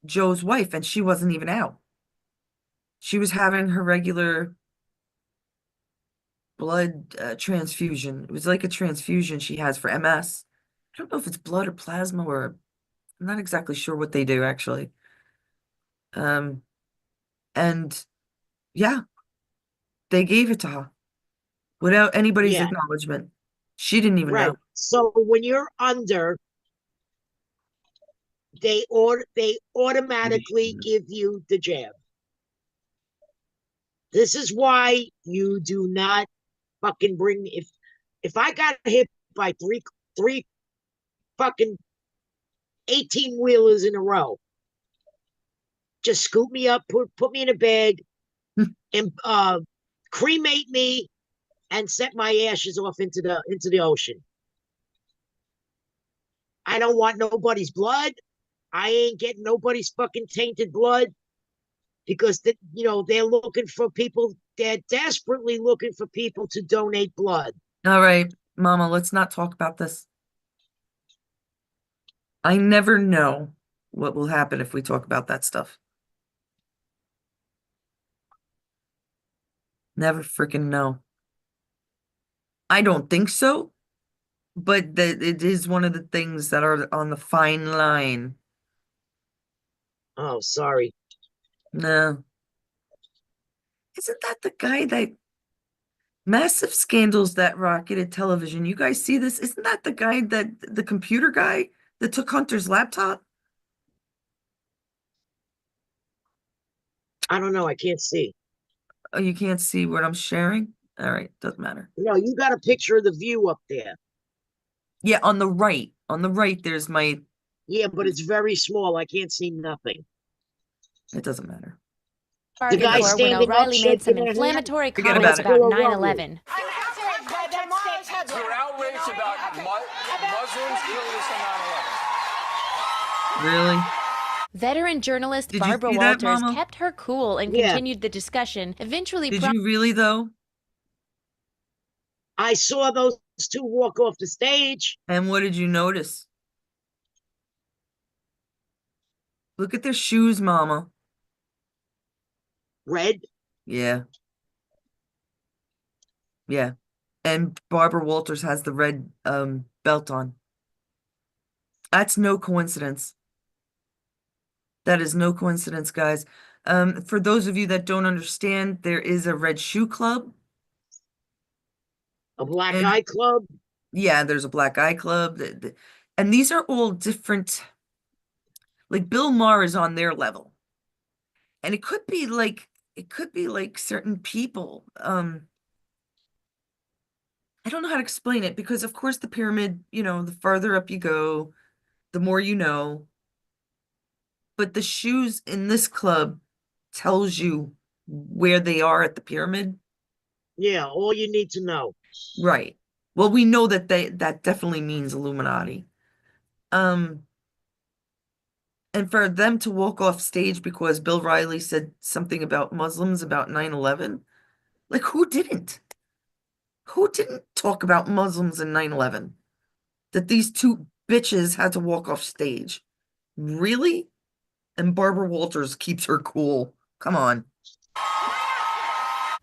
Joe's wife, and she wasn't even out. She was having her regular blood transfusion. It was like a transfusion she has for MS. I don't know if it's blood or plasma, or I'm not exactly sure what they do actually. And yeah, they gave it to her without anybody's Yeah, acknowledgement. She didn't even right. know. So when you're under, they automatically give you the jab. This is why you do not fucking bring me. If I got hit by three fucking 18-wheelers in a row, just scoop me up, put me in a bag, and cremate me, and set my ashes off into the ocean. I don't want nobody's blood. I ain't getting nobody's fucking tainted blood, because they're looking for people. They're desperately looking for people to donate blood. All right, Mama, let's not talk about this. I never know what will happen if we talk about that stuff. Never freaking know. I don't think so, but it is one of the things that are on the fine line. Oh, sorry. No. Isn't that the guy that massive scandals that rocketed television? You guys see this? Isn't that the guy that the computer guy that took Hunter's laptop? I don't know. I can't see. Oh, you can't see what I'm sharing? All right, doesn't matter. No, you got a picture of the view up there. Yeah, on the right. On the right, there's my. Yeah, but it's very small. I can't see nothing. It doesn't matter. The guy When standing O'Reilly up, made some shaking their hand. inflammatory Forget comments about it. about 9/11. You're outraged about Muslims killed us on 9/11. Really? Veteran journalist Did you Barbara see that, Walters Mama? kept her cool and Yeah. continued the discussion, eventually Did you really, though? I saw those two walk off the stage. And what did you notice? Look at their shoes, Mama. Red? Yeah. Yeah. And Barbara Walters has the red belt on. That's no coincidence. That is no coincidence, guys. For those of you that don't understand, there is a Red Shoe Club. A black And eye club? yeah, there's a Black Eye Club. And these are all different. Like Bill Maher is on their level. And it could be like certain people. I don't know how to explain it because of course the pyramid, the farther up you go, the more you know. But the shoes in this club tells you where they are at the pyramid. Yeah, all you need to know. Right. Well, we know that that definitely means Illuminati. Um, and for them to walk off stage because Bill Riley said something about Muslims about 9/11, like who didn't? Who didn't talk about Muslims in 9/11? That these two bitches had to walk off stage. Really? And Barbara Walters keeps her cool. Come on.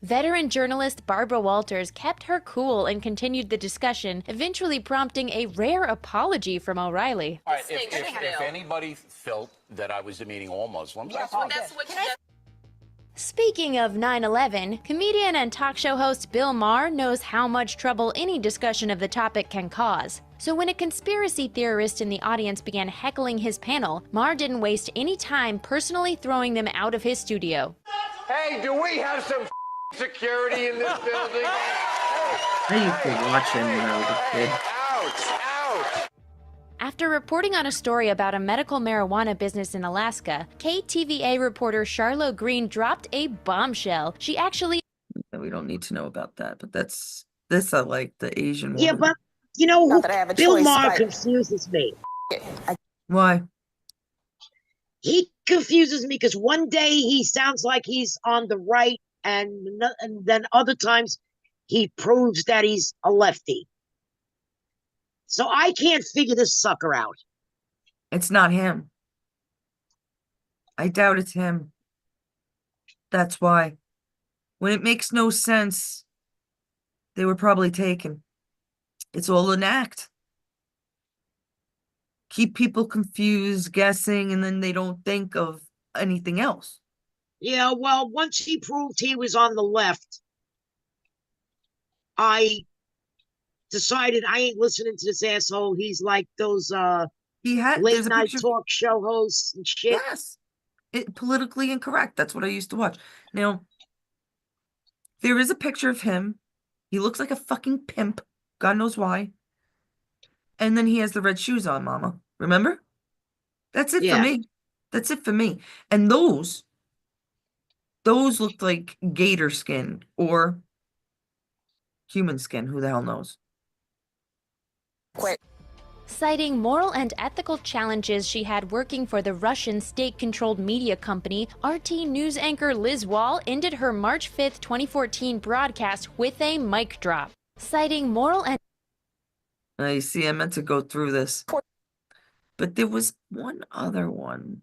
Veteran journalist Barbara Walters kept her cool and continued the discussion, eventually prompting a rare apology from O'Reilly. All right, if anybody felt that I was demeaning all Muslims, I apologize. Speaking of 9/11, comedian and talk show host Bill Maher knows how much trouble any discussion of the topic can cause. So when a conspiracy theorist in the audience began heckling his panel, Maher didn't waste any time personally throwing them out of his studio. Hey, do we have some security in this building? I used to watch him when I was a kid. Ouch, ouch. After reporting on a story about a medical marijuana business in Alaska, KTVA reporter Charlotte Green dropped a bombshell. She actually We don't need to know about that, but this I like the Asian Yeah, woman. but you know who? that I have a Bill choice, Maher but- confuses me. Why? He confuses me because one day he sounds like he's on the right, and then other times he proves that he's a lefty. So I can't figure this sucker out. It's not him. I doubt it's him. That's why. When it makes no sense, they were probably taken. It's all an act. Keep people confused, guessing, and then they don't think of anything else. Yeah, well, once he proved he was on the left, I decided I ain't listening to this asshole. He's like those There's late a night picture. talk show hosts and shit. Yes. Politically incorrect. That's what I used to watch. Now, there is a picture of him. He looks like a fucking pimp. God knows why. And then he has the red shoes on, Mama. Remember? That's it for Yeah. me. That's it for me. And those looked like gator skin or human skin. Who the hell knows? citing moral and ethical challenges she had working for the Russian state-controlled media company. RT news anchor Liz Wall ended her March 5, 2014 broadcast with a mic drop, citing moral and You see, I meant to go through this. But there was one other one.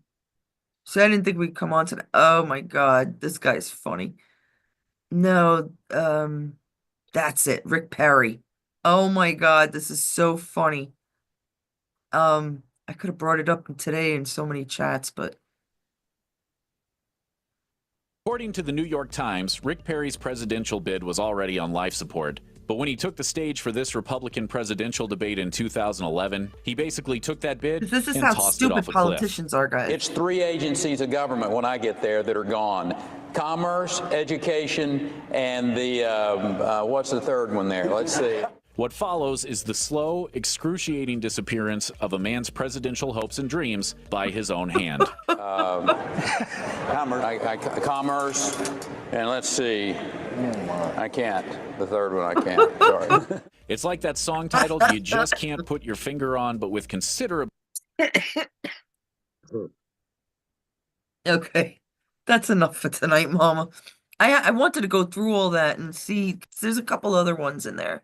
So I didn't think we'd come on to that. Oh my God, this guy's funny. No, that's it. Rick Perry. Oh my God, this is so funny. I could have brought it up today in so many chats, but According to the New York Times, Rick Perry's presidential bid was already on life support. But when he took the stage for this Republican presidential debate in 2011, he basically took that bid this is and how tossed it stupid off a cliff. politicians are, guys. It's three agencies of government when I get there that are gone. Commerce, education, and the, what's the third one there? Let's see. What follows is the slow, excruciating disappearance of a man's presidential hopes and dreams by his own hand. Commerce, and let's see. I can't. The third one I can't. Sorry. It's like that song titled You Just Can't Put Your Finger On, but with considerable... Okay, that's enough for tonight, Mama. I wanted to go through all that and see, 'cause there's a couple other ones in there.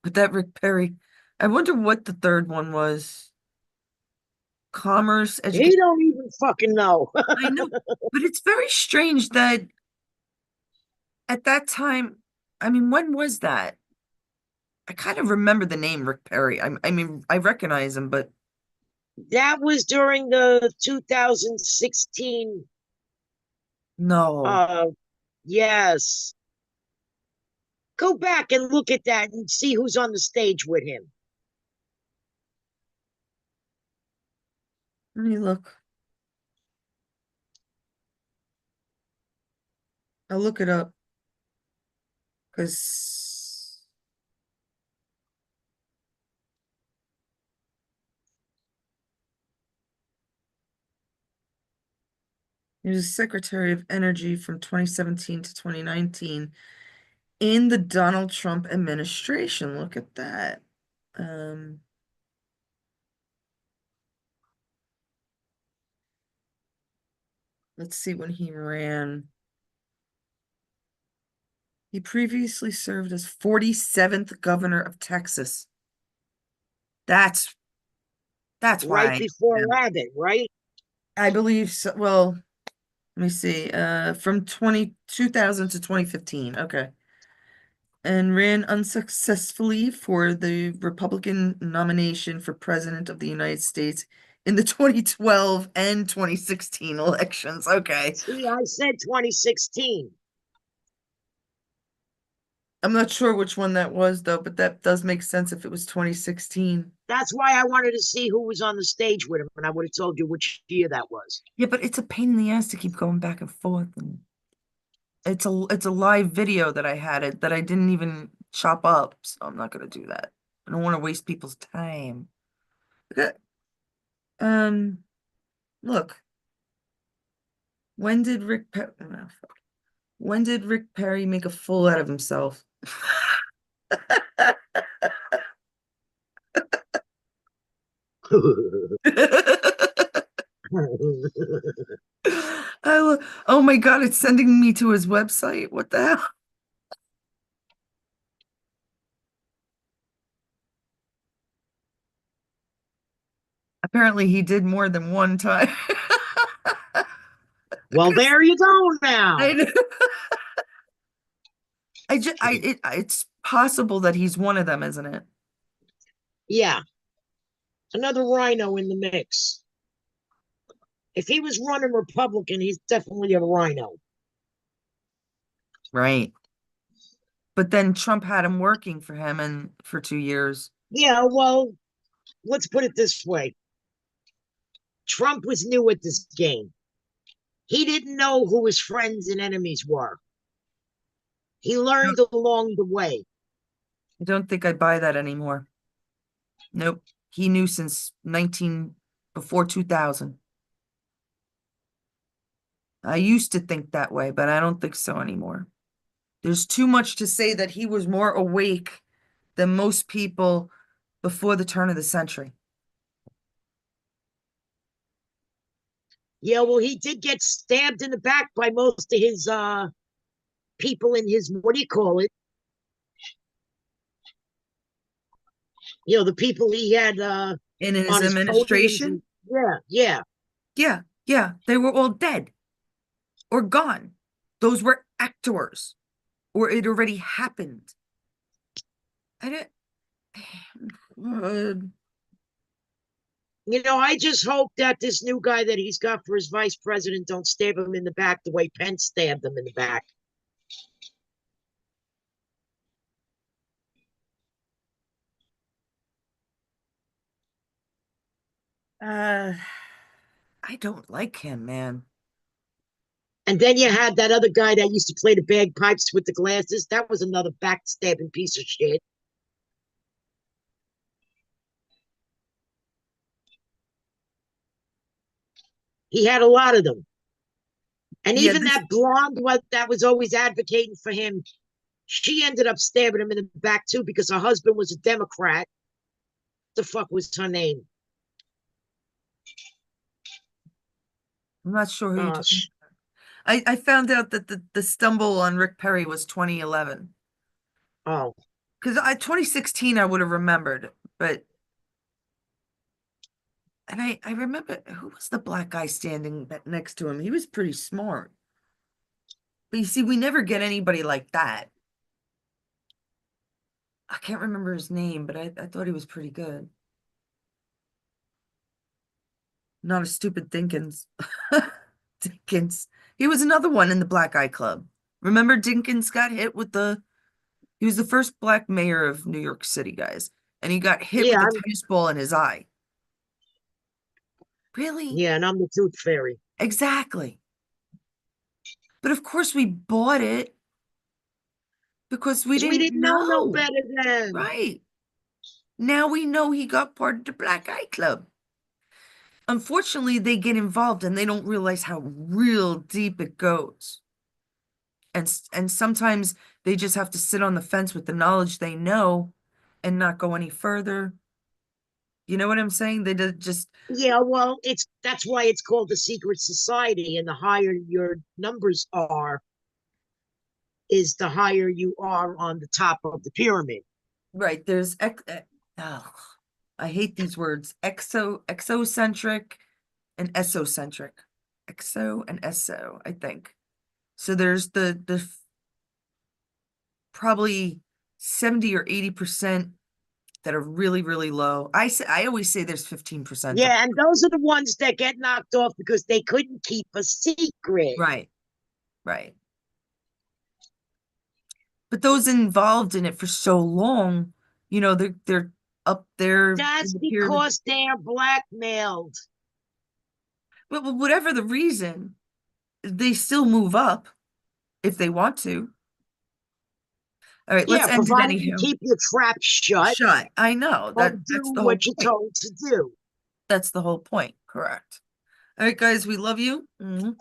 But that Rick Perry, I wonder what the third one was. commerce, He education. don't even fucking know. I know, but it's very strange that at that time, I mean, when was that? I kind of remember the name Rick Perry. I mean, I recognize him, but That was during the 2016. no. Yes. Go back and look at that and see who's on the stage with him. Let me look. I'll look it up because he was Secretary of Energy from 2017 to 2019 in the Donald Trump administration. Look at that. Let's see when he ran. He previously served as 47th governor of Texas. That's Right why before Abbott, right? I believe so. Well, let me see. From 2000 to 2015. Okay. And ran unsuccessfully for the Republican nomination for president of the United States in the 2012 and 2016 elections. Okay. See, I said 2016. I'm not sure which one that was though, but that does make sense if it was 2016. That's why I wanted to see who was on the stage with him, and I would have told you which year that was. Yeah, but it's a pain in the ass to keep going back and forth, and it's a live video that I had it that I didn't even chop up, so I'm not gonna do that. I don't want to waste people's time. Okay. Look. When did Rick Perry when did Rick Perry make a fool out of himself? Oh my God, it's sending me to his website. What the hell? Apparently he did more than one time. Well, there you go now. I know. It's possible that he's one of them, isn't it? Yeah, another rhino in the mix. If he was running Republican, he's definitely a rhino. Right. But then Trump had him working for him and for 2 years. Yeah, well, let's put it this way. Trump was new at this game. He didn't know who his friends and enemies were. He learned along the way. I don't think I buy that anymore. Nope. He knew since before 2000. I used to think that way, but I don't think so anymore. There's too much to say that he was more awake than most people before the turn of the century. Yeah, well, he did get stabbed in the back by most of his people in his, what do you call it? You know, the people he had In his on his podiums. administration? Yeah. Yeah. They were all dead or gone. Those were actors, or it already happened. I didn't. You know, I just hope that this new guy that he's got for his vice president don't stab him in the back the way Pence stabbed him in the back. I don't like him, man. And then you had that other guy that used to play the bagpipes with the glasses. That was another backstabbing piece of shit. He had a lot of them. And Yeah, even that blonde that was always advocating for him, she ended up stabbing him in the back too because her husband was a Democrat. The fuck was her name? I'm not sure who you're talking about. I found out that the stumble on Rick Perry was 2011. Oh. Because 2016 I would have remembered, but And I remember who was the black guy standing next to him? He was pretty smart. But you see, we never get anybody like that. I can't remember his name, but I thought he was pretty good. Not a stupid Dinkins. Dinkins. He was another one in the Black Eye Club. Remember Dinkins got hit with he was the first black mayor of New York City, guys. And he got hit with Yeah, a tennis ball in his eye. Really? yeah, and I'm the tooth fairy. Exactly. But of course we bought it because we 'Cause we didn't didn't know no know. better then. Right. Now we know he got part of the Black Eye Club. Unfortunately, they get involved and they don't realize how real deep it goes. And sometimes they just have to sit on the fence with the knowledge they know and not go any further. You know what I'm saying? They just Yeah, well, that's why it's called the secret society, and the higher your numbers are, is the higher you are on the top of the pyramid. right. There's oh, I hate these words. Exocentric and esocentric. Exo and eso, I think. So there's the probably 70 or 80% that are really, really low. I always say there's 15%. Yeah, and those are the ones that get knocked off because they couldn't keep a secret. Right, right. But those involved in it for so long, they're up there in That's the pyramid. because they're blackmailed. But whatever the reason, they still move up if they want to. All right, let's Yeah, end it provided you anyhow. keep your trap shut Shut. I know or that's do the whole what you're point. told to do. That's the whole point. Correct. All right, guys, we love you. Do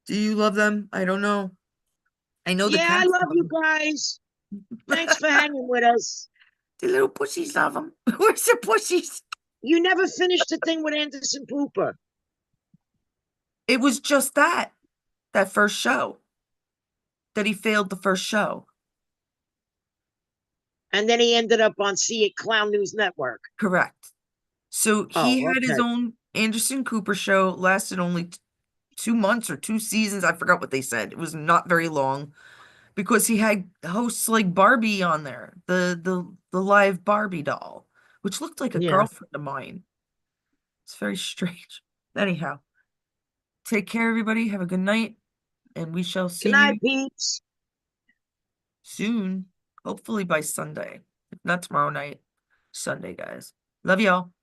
you love them? I don't know. I know the Yeah, I cats love love you them. guys. Thanks for hanging with us. The little pussies love them. Where's the pussies? You never finished the thing with Anderson Cooper. It was just that first show that he failed the first show. And then he ended up on See It Clown News Network. Correct. So he Oh, had his okay. own Anderson Cooper show, lasted only 2 months or 2 seasons. I forgot what they said. It was not very long because he had hosts like Barbie on there, the live Barbie doll, which looked like a Yeah. girlfriend of mine. It's very strange. Anyhow, take care, everybody. Have a good night, and we shall see Good night, you peeps. soon. Hopefully by Sunday. If not tomorrow night, Sunday, guys. Love y'all.